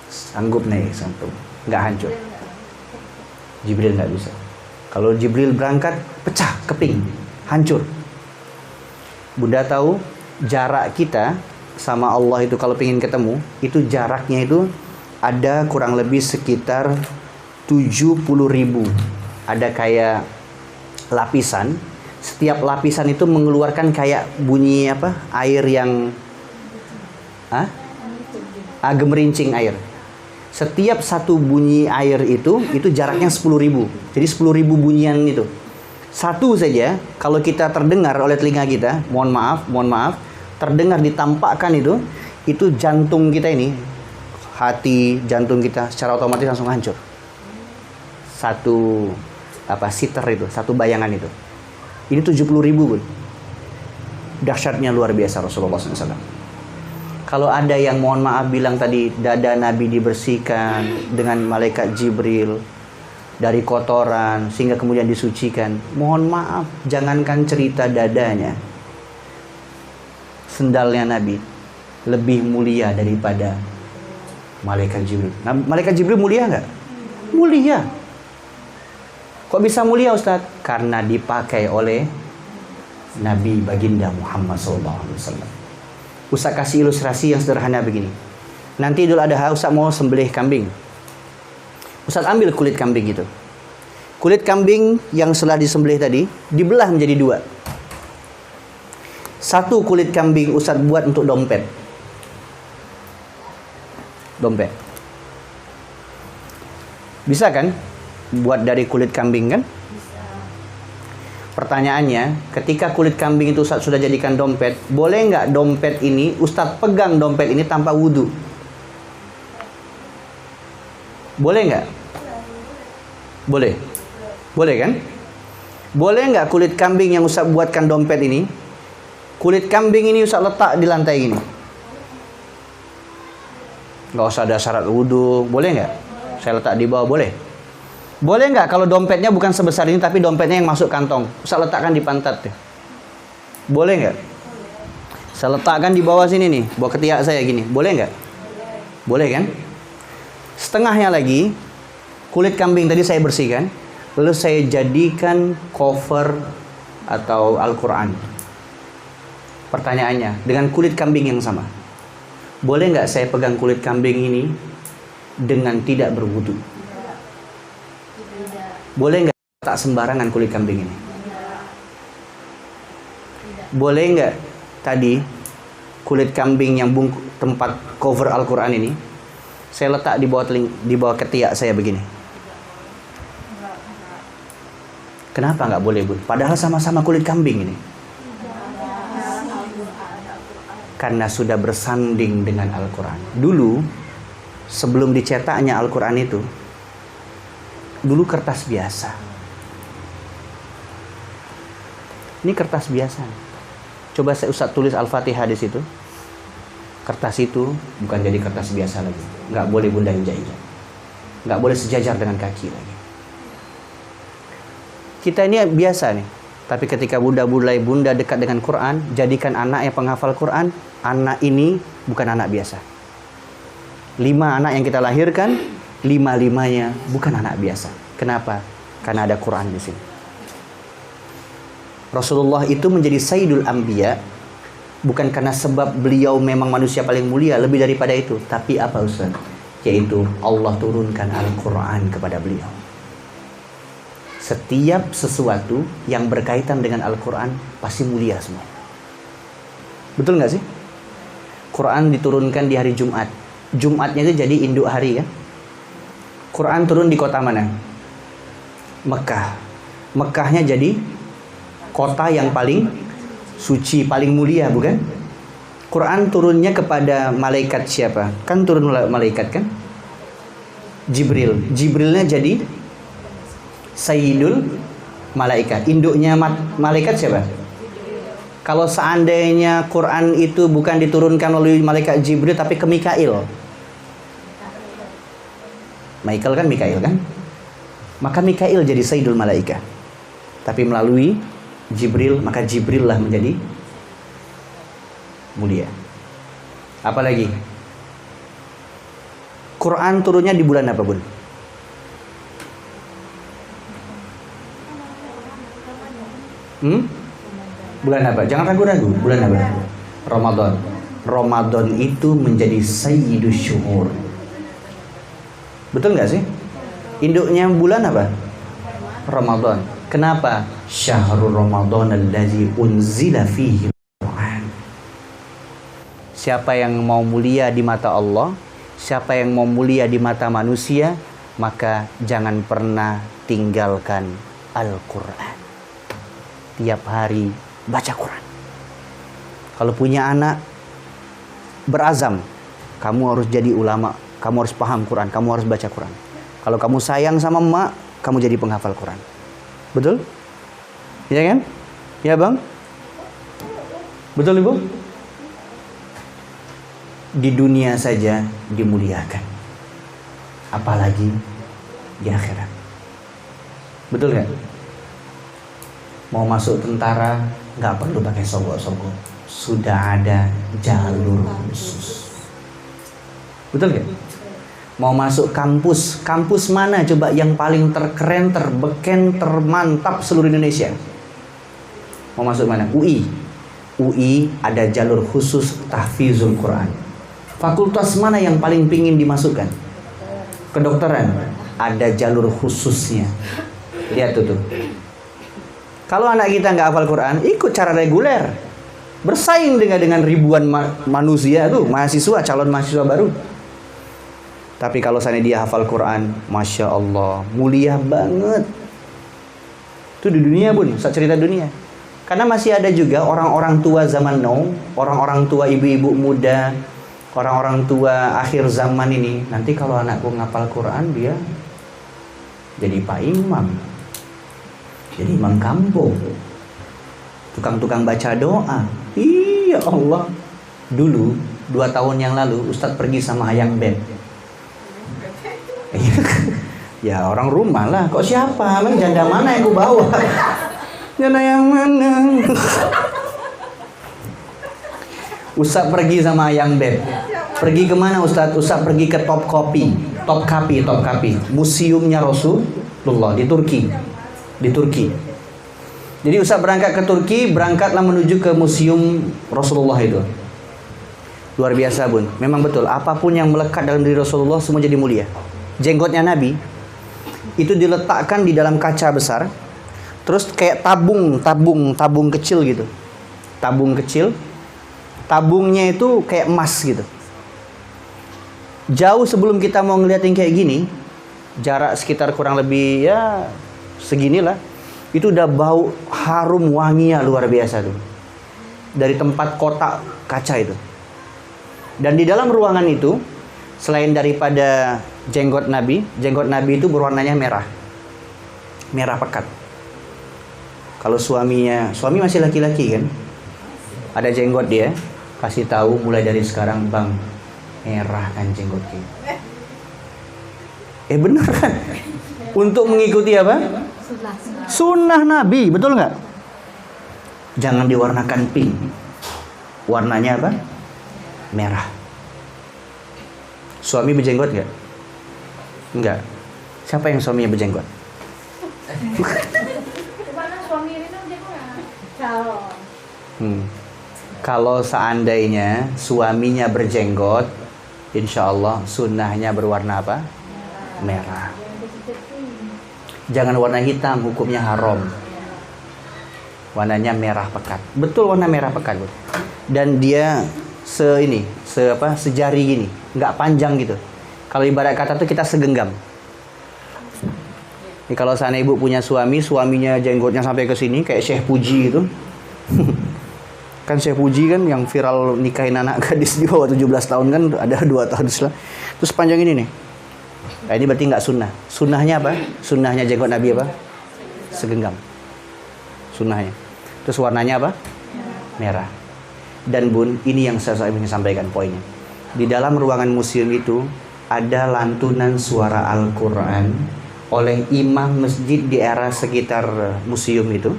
sanggup naik satu, nggak hancur. Jibril nggak bisa. Kalau Jibril berangkat pecah, keping, hancur. Bunda tahu jarak kita sama Allah itu kalau pengen ketemu, itu jaraknya itu ada kurang lebih sekitar 70.000. Ada kayak lapisan. Setiap lapisan itu mengeluarkan kayak bunyi apa? Air yang gemerincing air. Setiap satu bunyi air itu jaraknya 10.000. Jadi 10.000 bunyian itu. Satu saja kalau kita terdengar oleh telinga kita, mohon maaf, terdengar ditampakkan itu jantung kita ini, hati, jantung kita secara otomatis langsung hancur. Satu siter itu, satu bayangan itu. Ini 70.000 pun. Dahsyatnya luar biasa Rasulullah SAW. Kalau ada yang mohon maaf bilang tadi dada Nabi dibersihkan dengan malaikat Jibril dari kotoran sehingga kemudian disucikan, mohon maaf, jangankan cerita dadanya, sendalnya Nabi lebih mulia daripada malaikat Jibril. Nah, malaikat Jibril mulia nggak? Mulia. Kok bisa mulia Ustadz? Karena dipakai oleh Nabi baginda Muhammad SAW. Ustaz kasih ilustrasi yang sederhana begini. Nanti Idul Adha Ustaz mau sembelih kambing. Ustaz ambil kulit kambing itu. Kulit kambing yang setelah disembelih tadi dibelah menjadi dua. Satu kulit kambing Ustaz buat untuk dompet. Dompet. Bisa kan? Buat dari kulit kambing kan? Pertanyaannya, ketika kulit kambing itu Ustaz sudah jadikan dompet, boleh nggak dompet ini, Ustaz pegang dompet ini tanpa wudhu? Boleh nggak? Boleh. Boleh kan? Boleh nggak kulit kambing yang Ustaz buatkan dompet ini, kulit kambing ini Ustaz letak di lantai gini? Nggak usah ada syarat wudhu, boleh nggak? Saya letak di bawah, boleh? Boleh nggak kalau dompetnya bukan sebesar ini tapi dompetnya yang masuk kantong, saya letakkan di pantat tuh. Boleh nggak? Saya letakkan di bawah sini nih, bawah ketiak saya gini, boleh nggak? Boleh kan? Setengahnya lagi kulit kambing tadi saya bersihkan, lalu saya jadikan cover atau Al-Quran. Pertanyaannya, dengan kulit kambing yang sama, boleh nggak saya pegang kulit kambing ini dengan tidak berwudu? Boleh nggak tak sembarangan kulit kambing ini? Boleh nggak tadi kulit kambing yang tempat cover Al-Quran ini saya letak di bawah ketiak saya begini? Kenapa nggak boleh, Bun? Padahal sama-sama kulit kambing ini. Karena sudah bersanding dengan Al-Quran. Dulu sebelum dicetaknya Al-Quran itu, dulu kertas biasa. Ini kertas biasa. Coba saya Ustaz tulis Al-Fatihah di situ. Kertas itu bukan jadi kertas biasa lagi. Nggak boleh Bunda injak-injak. Nggak boleh sejajar dengan kaki lagi. Kita ini biasa nih. Tapi ketika Bunda dekat dengan Quran, jadikan anak yang penghafal Quran. Anak ini bukan anak biasa. 5 anak yang kita lahirkan, 5-5-nya bukan anak biasa. Kenapa? Karena ada Quran di sini. Rasulullah itu menjadi Sayyidul Anbiya bukan karena sebab beliau memang manusia paling mulia, lebih daripada itu. Tapi apa Ustaz? Yaitu Allah turunkan Al-Quran kepada beliau. Setiap sesuatu yang berkaitan dengan Al-Quran pasti mulia semua. Betul nggak sih? Quran diturunkan di hari Jumat. Jumatnya itu jadi induk hari ya. Quran turun di kota mana? Mekah. Mekahnya jadi kota yang paling suci, paling mulia, bukan? Quran turunnya kepada malaikat siapa? Kan turun malaikat kan? Jibril. Jibrilnya jadi Sayyidul Malaikat. Induknya malaikat siapa? Kalau seandainya Quran itu bukan diturunkan oleh malaikat Jibril tapi ke Mikail. Mikail kan? Maka Mikail jadi Sayyidul Malaikat. Tapi melalui Jibril, maka Jibril lah menjadi mulia. Apalagi? Quran turunnya di bulan apa, Bun? Bulan apa? Jangan ragu-ragu. Bulan apa? Ramadan. Ramadan itu menjadi Sayyidus Syuhur. Betul nggak sih? Induknya bulan apa? Ramadan. Kenapa? Syahrul Ramadan allazi unzila fihi Al-Quran. Siapa yang mau mulia di mata Allah, siapa yang mau mulia di mata manusia, maka jangan pernah tinggalkan Al-Quran. Tiap hari baca Quran. Kalau punya anak, berazam, kamu harus jadi ulama, kamu harus paham Quran, kamu harus baca Quran. Kalau kamu sayang sama emak, kamu jadi penghafal Quran. Betul? Ya kan? Ya Bang? Betul Ibu? Di dunia saja dimuliakan, apalagi di akhirat. Betul gak? Mau masuk tentara nggak perlu pakai sogok-sogok, sudah ada jalur khusus. Betul gak? Mau masuk kampus, kampus mana coba yang paling terkeren, terbeken, termantap seluruh Indonesia? Mau masuk mana? UI. UI ada jalur khusus tahfizul Quran. Fakultas mana yang paling pingin dimasukkan? Kedokteran. Ada jalur khususnya. Lihat tuh. Kalau anak kita nggak hafal Quran, ikut cara reguler. Bersaing dengan ribuan manusia tuh, mahasiswa, calon mahasiswa baru. Tapi kalau sana dia hafal Quran, Masya Allah, mulia banget. Itu di dunia bun, saya cerita dunia. Karena masih ada juga orang-orang tua zaman now, orang-orang tua ibu-ibu muda, orang-orang tua akhir zaman ini. Nanti kalau anakku ngapal Quran, dia jadi Pak Imam, jadi imam kampung, tukang-tukang baca doa. Iya Allah. Dulu 2 tahun yang lalu Ustadz pergi sama Ayang Beb. Ya orang rumah lah. Kok siapa? Emang janda mana yang ku bawa? Janda yang mana? Ustadz pergi sama Ayang Beb. Pergi kemana Ustadz? Ustadz pergi ke Topkapi, museumnya Rasulullah di Turki. Jadi Ustadz berangkat ke Turki, berangkatlah menuju ke museum Rasulullah itu. Luar biasa bun. Memang betul, apapun yang melekat dalam diri Rasulullah semua jadi mulia. Jenggotnya Nabi itu diletakkan di dalam kaca besar, terus kayak tabung kecil gitu. Tabung kecil, tabungnya itu kayak emas gitu. Jauh sebelum kita mau ngeliatin kayak gini, jarak sekitar kurang lebih ya seginilah, itu udah bau harum wanginya luar biasa tuh dari tempat kotak kaca itu. Dan di dalam ruangan itu, selain daripada jenggot Nabi itu berwarnanya merah pekat. Kalau suami masih laki-laki kan, ada jenggot dia, kasih tahu mulai dari sekarang bang, merah kan jenggot kita. Bener kan? Untuk mengikuti apa? Sunnah Nabi, betul nggak? Jangan diwarnakan pink. Warnanya apa? Merah. Suami berjenggot nggak? Enggak. Siapa yang suaminya berjenggot? Kalau seandainya suaminya berjenggot, insya Allah sunnahnya berwarna apa? Merah. Jangan warna hitam, hukumnya haram. Warnanya merah pekat. Betul warna merah pekat, Bu. Dan dia sejari gini, nggak panjang gitu. Kalau ibarat kata tuh kita segenggam. Ini kalau sana ibu punya suaminya jenggotnya sampai ke sini kayak Syekh Puji gitu. Kan Syekh Puji kan yang viral nikahin anak gadis di bawah 17 tahun kan, ada 2 tahun setelah. Terus panjang ini nih. Nah, ini berarti nggak sunnah. Sunnahnya apa? Sunnahnya jenggot Nabi apa? Segenggam. Sunnahnya. Terus warnanya apa? Merah. Dan bun, ini yang saya ingin sampaikan poinnya. Di dalam ruangan museum itu ada lantunan suara Al-Quran oleh imam masjid di era sekitar museum itu.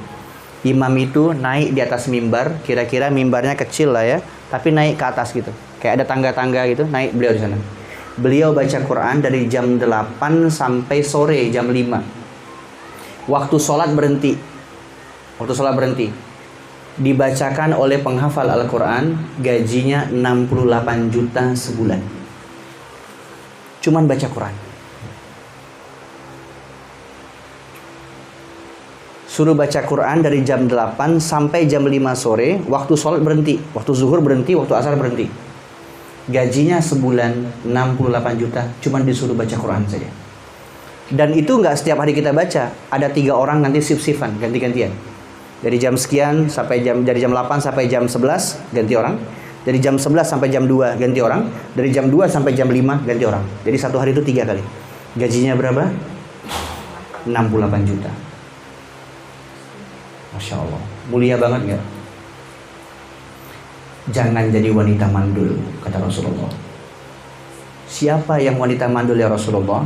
Imam itu naik di atas mimbar, kira-kira mimbarnya kecil lah ya, tapi naik ke atas gitu. Kayak ada tangga-tangga gitu, naik beliau di sana. Beliau baca Quran dari jam 8 sampai sore jam 5. Waktu sholat berhenti. Dibacakan oleh penghafal Al-Quran, gajinya 68 juta sebulan. Cuman baca Quran. Suruh baca Quran dari jam 8 sampai jam 5 sore, waktu sholat berhenti, waktu zuhur berhenti, waktu asar berhenti. Gajinya sebulan 68 juta, cuman disuruh baca Quran saja. Dan itu nggak setiap hari kita baca, ada 3 orang nanti sif-sifan, ganti-gantian. Dari jam sekian dari jam 8 sampai jam 11 ganti orang. Dari jam 11 sampai jam 2 ganti orang. Dari jam 2 sampai jam 5 ganti orang. Jadi satu hari itu 3 kali. Gajinya berapa? 68 juta. Masya Allah, mulia banget nggak? Jangan jadi wanita mandul, kata Rasulullah. Siapa yang wanita mandul ya Rasulullah?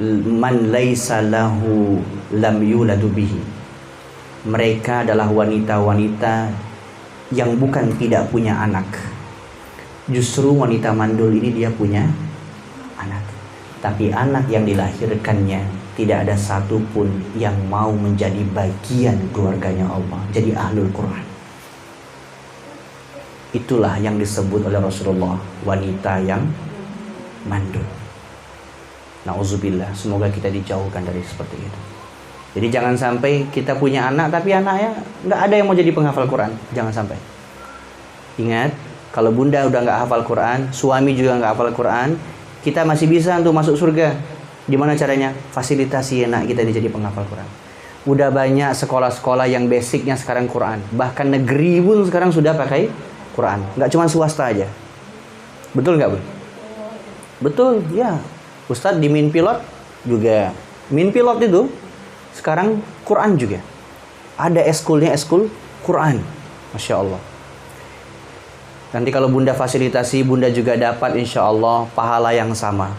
Man laisa lahu lam yuladu bihi. Mereka adalah wanita-wanita yang bukan tidak punya anak. Justru wanita mandul ini dia punya anak. Tapi anak yang dilahirkannya tidak ada satupun yang mau menjadi bagian keluarganya Allah, jadi ahlul Quran. Itulah yang disebut oleh Rasulullah wanita yang mandul. Nauzubillah, semoga kita dijauhkan dari seperti itu. Jadi jangan sampai kita punya anak tapi anaknya nggak ada yang mau jadi penghafal Quran. Jangan sampai. Ingat, kalau bunda udah nggak hafal Quran, suami juga nggak hafal Quran, kita masih bisa untuk masuk surga. Gimana caranya? Fasilitasi anak kita jadi penghafal Quran. Udah banyak sekolah-sekolah yang basicnya sekarang Quran. Bahkan negeri pun sekarang sudah pakai Quran. Nggak cuma swasta aja. Betul nggak, Bu? Betul, ya. Ustadz di Min Pilot juga. Min Pilot itu sekarang Quran juga. Ada eskulnya, eskul Quran. Masya Allah. Nanti kalau bunda fasilitasi, bunda juga dapat insya Allah pahala yang sama.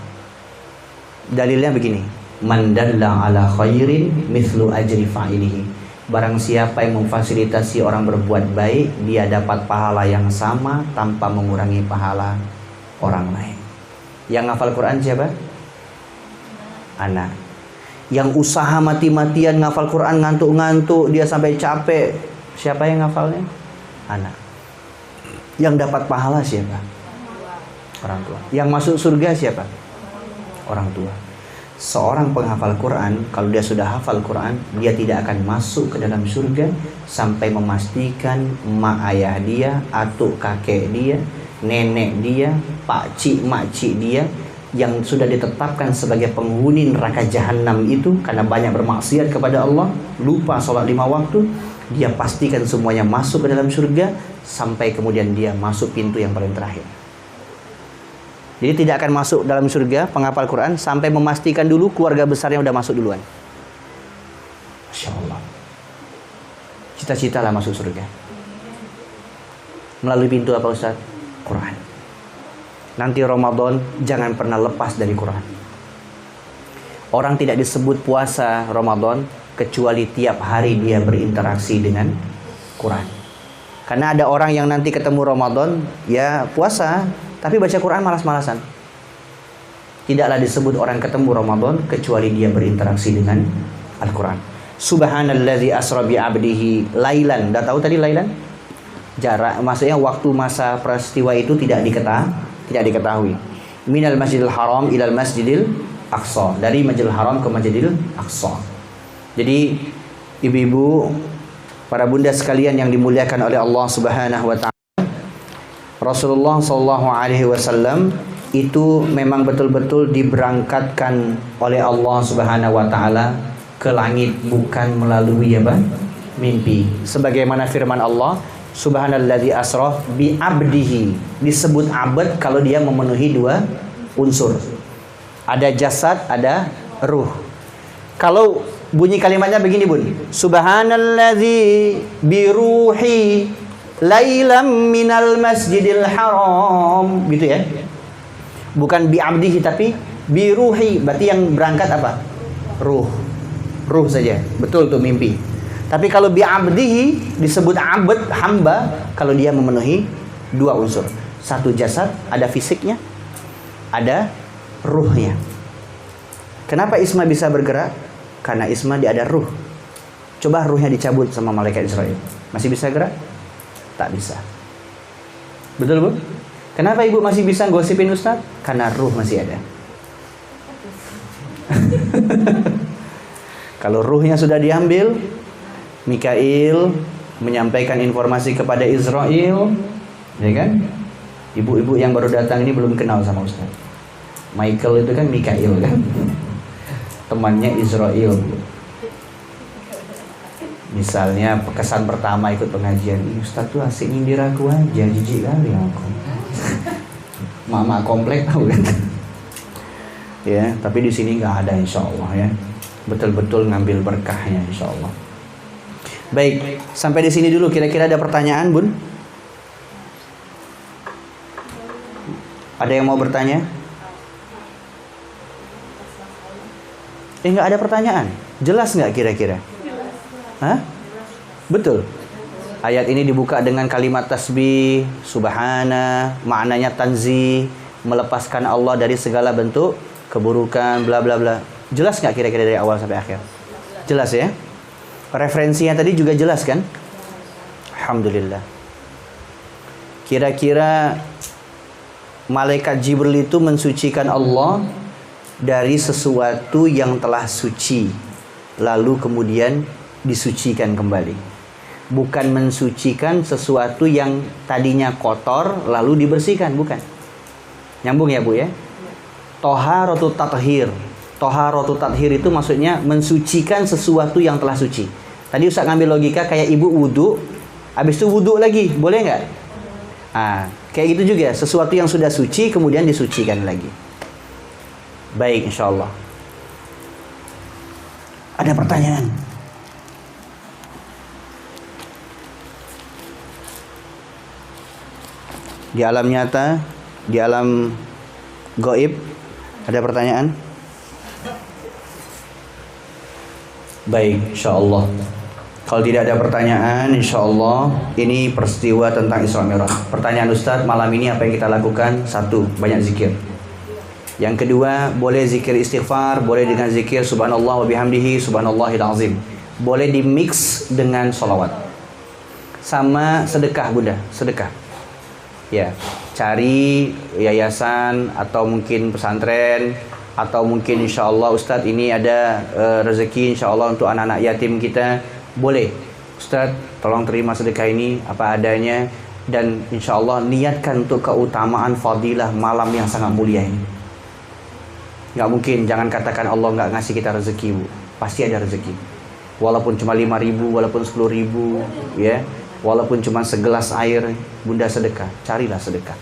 Dalilnya begini. Man dalla ala khairin mithlu ajri fa'ilihi. Barang siapa yang memfasilitasi orang berbuat baik, dia dapat pahala yang sama tanpa mengurangi pahala orang lain. Yang ngafal Quran siapa? Anak. Yang usaha mati-matian ngafal Quran, ngantuk-ngantuk, dia sampai capek. Siapa yang ngafalnya? Anak. Yang dapat pahala siapa? Orang tua. Yang masuk surga siapa? Orang tua. Seorang penghafal Quran, kalau dia sudah hafal Quran, dia tidak akan masuk ke dalam surga sampai memastikan mak ayah dia, atuk kakek dia, nenek dia, pakcik makcik dia yang sudah ditetapkan sebagai penghuni neraka jahanam itu karena banyak bermaksiat kepada Allah, lupa sholat 5 waktu, dia pastikan semuanya masuk ke dalam surga sampai kemudian dia masuk pintu yang paling terakhir. Jadi tidak akan masuk dalam surga penghafal Quran sampai memastikan dulu keluarga besarnya udah masuk duluan. Masya Allah. Cita-citalah masuk surga. Melalui pintu apa Ustaz? Quran. Nanti Ramadan jangan pernah lepas dari Quran. Orang tidak disebut puasa Ramadan kecuali tiap hari dia berinteraksi dengan Quran. Karena ada orang yang nanti ketemu Ramadan ya puasa tapi baca Quran malas-malasan. Tidaklah disebut orang ketemu Ramadan kecuali dia berinteraksi dengan Al-Quran. Subhanalladzi asra bi 'abdihi lailan. Udah tahu tadi lailan? Jarak, maksudnya waktu masa peristiwa itu tidak diketahui. Minal Masjidil Haram ilal Masjidil Aqsa. Dari Masjidil Haram ke Masjidil Aqsa. Jadi ibu-ibu, para bunda sekalian yang dimuliakan oleh Allah Subhanahu wa taala, Rasulullah sallallahu alaihi wasallam itu memang betul-betul diberangkatkan oleh Allah Subhanahu wa taala ke langit bukan melalui mimpi. Sebagaimana firman Allah, Subhanalladzi asra bi 'abdihi. Disebut abd kalau dia memenuhi 2 unsur. Ada jasad, ada ruh. Kalau bunyi kalimatnya begini, Bun. Subhanalladzi bi ruhi lailam minal masjidil haram, gitu ya. Bukan bi 'abdihi tapi bi ruhi. Berarti yang berangkat apa? Ruh. Ruh saja. Betul tuh mimpi. Tapi kalau bi'abdihi disebut abd, hamba, kalau dia memenuhi 2 unsur. Satu jasad, ada fisiknya, ada ruhnya. Kenapa Isma bisa bergerak? Karena Isma dia ada ruh. Coba ruhnya dicabut sama malaikat Israel. Masih bisa gerak? Tak bisa. Betul, Bu? Kenapa Ibu masih bisa gosipin Ustaz? Karena ruh masih ada. Kalau ruhnya sudah diambil, Mikail menyampaikan informasi kepada Israel, ya kan? Ibu-ibu yang baru datang ini belum kenal sama Ustaz. Michael itu kan Mikail kan? Temannya Israel. Misalnya kesan pertama ikut pengajian, Ustaz tuh asik nyindir aku aja, jijik kali aku. Mama komplek tahu kan? Ya, tapi di sini nggak ada insya Allah ya. Betul-betul ngambil berkahnya insya Allah. Baik, sampai di sini dulu. Kira-kira ada pertanyaan, Bun? Ada yang mau bertanya? Nggak ada pertanyaan. Jelas nggak kira-kira? Hah? Betul. Ayat ini dibuka dengan kalimat tasbih, subhana, maknanya tanzih, melepaskan Allah dari segala bentuk keburukan, bla bla bla. Jelas nggak kira-kira dari awal sampai akhir? Jelas ya? Referensinya tadi juga jelas kan? Alhamdulillah. Kira-kira malaikat Jibril itu mensucikan Allah dari sesuatu yang telah suci, lalu kemudian disucikan kembali. Bukan mensucikan sesuatu yang tadinya kotor lalu dibersihkan, bukan. Nyambung ya Bu ya? Toharotu tathir. Toharotu tathir itu maksudnya mensucikan sesuatu yang telah suci. Tadi Ustaz ngambil logika kayak ibu wudu, habis itu wudu lagi, boleh nggak? Kayak gitu juga, sesuatu yang sudah suci kemudian disucikan lagi. Baik, insya Allah. Ada pertanyaan? Di alam nyata, di alam gaib, ada pertanyaan? Baik, insya Allah. Kalau tidak ada pertanyaan, insya Allah ini peristiwa tentang Isra Mi'raj. Pertanyaan Ustadz, malam ini apa yang kita lakukan? Satu, banyak zikir. Yang kedua, boleh zikir istighfar, boleh dengan zikir subhanallah wa bihamdihi, subhanallahil azim. Boleh dimix dengan sholawat. Sama sedekah Bunda, sedekah. Ya, cari yayasan atau mungkin pesantren, atau mungkin insya Allah Ustadz ini ada rezeki insya Allah untuk anak-anak yatim kita. Boleh, Ustadz tolong terima sedekah ini apa adanya, dan insya Allah niatkan untuk keutamaan fadilah malam yang sangat mulia ini. Nggak mungkin, jangan katakan Allah nggak ngasih kita rezeki Bu, pasti ada rezeki. Walaupun cuma 5.000, walaupun 10.000, ya, walaupun cuma segelas air, Bunda sedekah, carilah sedekah.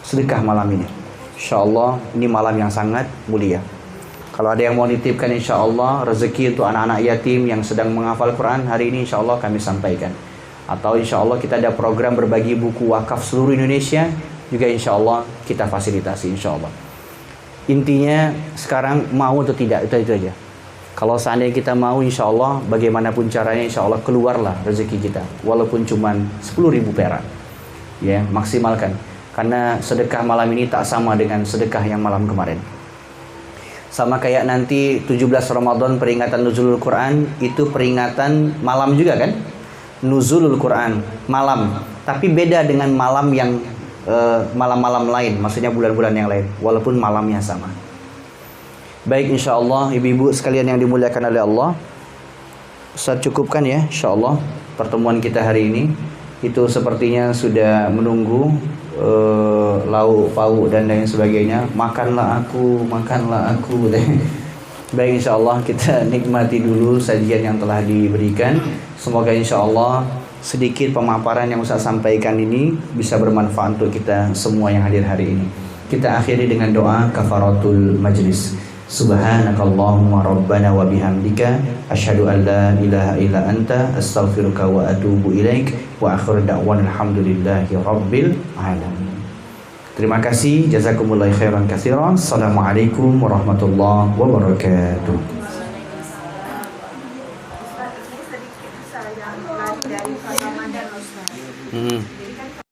Sedekah malam ini, insya Allah ini malam yang sangat mulia. Kalau ada yang mau nitipkan insya Allah rezeki untuk anak-anak yatim yang sedang menghafal Quran, hari ini insya Allah kami sampaikan. Atau insya Allah kita ada program berbagi buku wakaf seluruh Indonesia, juga insya Allah kita fasilitasi insya Allah. Intinya sekarang mau atau tidak, itu aja. Kalau seandainya kita mau insya Allah, bagaimanapun caranya insya Allah keluarlah rezeki kita. Walaupun cuma 10.000 perak. Ya, maksimalkan. Karena sedekah malam ini tak sama dengan sedekah yang malam kemarin. Sama kayak nanti 17 Ramadan peringatan Nuzulul Quran, itu peringatan malam juga kan? Nuzulul Quran, malam. Tapi beda dengan malam yang malam-malam lain, maksudnya bulan-bulan yang lain, walaupun malamnya sama. Baik, insya Allah ibu-ibu sekalian yang dimuliakan oleh Allah, Ustaz cukupkan ya insya Allah pertemuan kita hari ini. Itu sepertinya sudah menunggu lauk pauk dan lain sebagainya. Makanlah aku. Baik, insya Allah kita nikmati dulu sajian yang telah diberikan. Semoga insya Allah sedikit pemaparan yang Ustaz sampaikan ini bisa bermanfaat untuk kita semua yang hadir hari ini. Kita akhiri dengan doa kafaratul majlis. Subhanakallahumma rabbana wa bihamdika asyhadu an la ilaha illa anta astaghfiruka wa atubu ilaik wa akhiru da'wana alhamdulillahi rabbil alamin. Terima kasih, jazakumullahu khairan katsiran. Assalamualaikum warahmatullahi wabarakatuh. Ustaz, ini sedikit saya yang dari Ramadan Ustaz. Jadi kan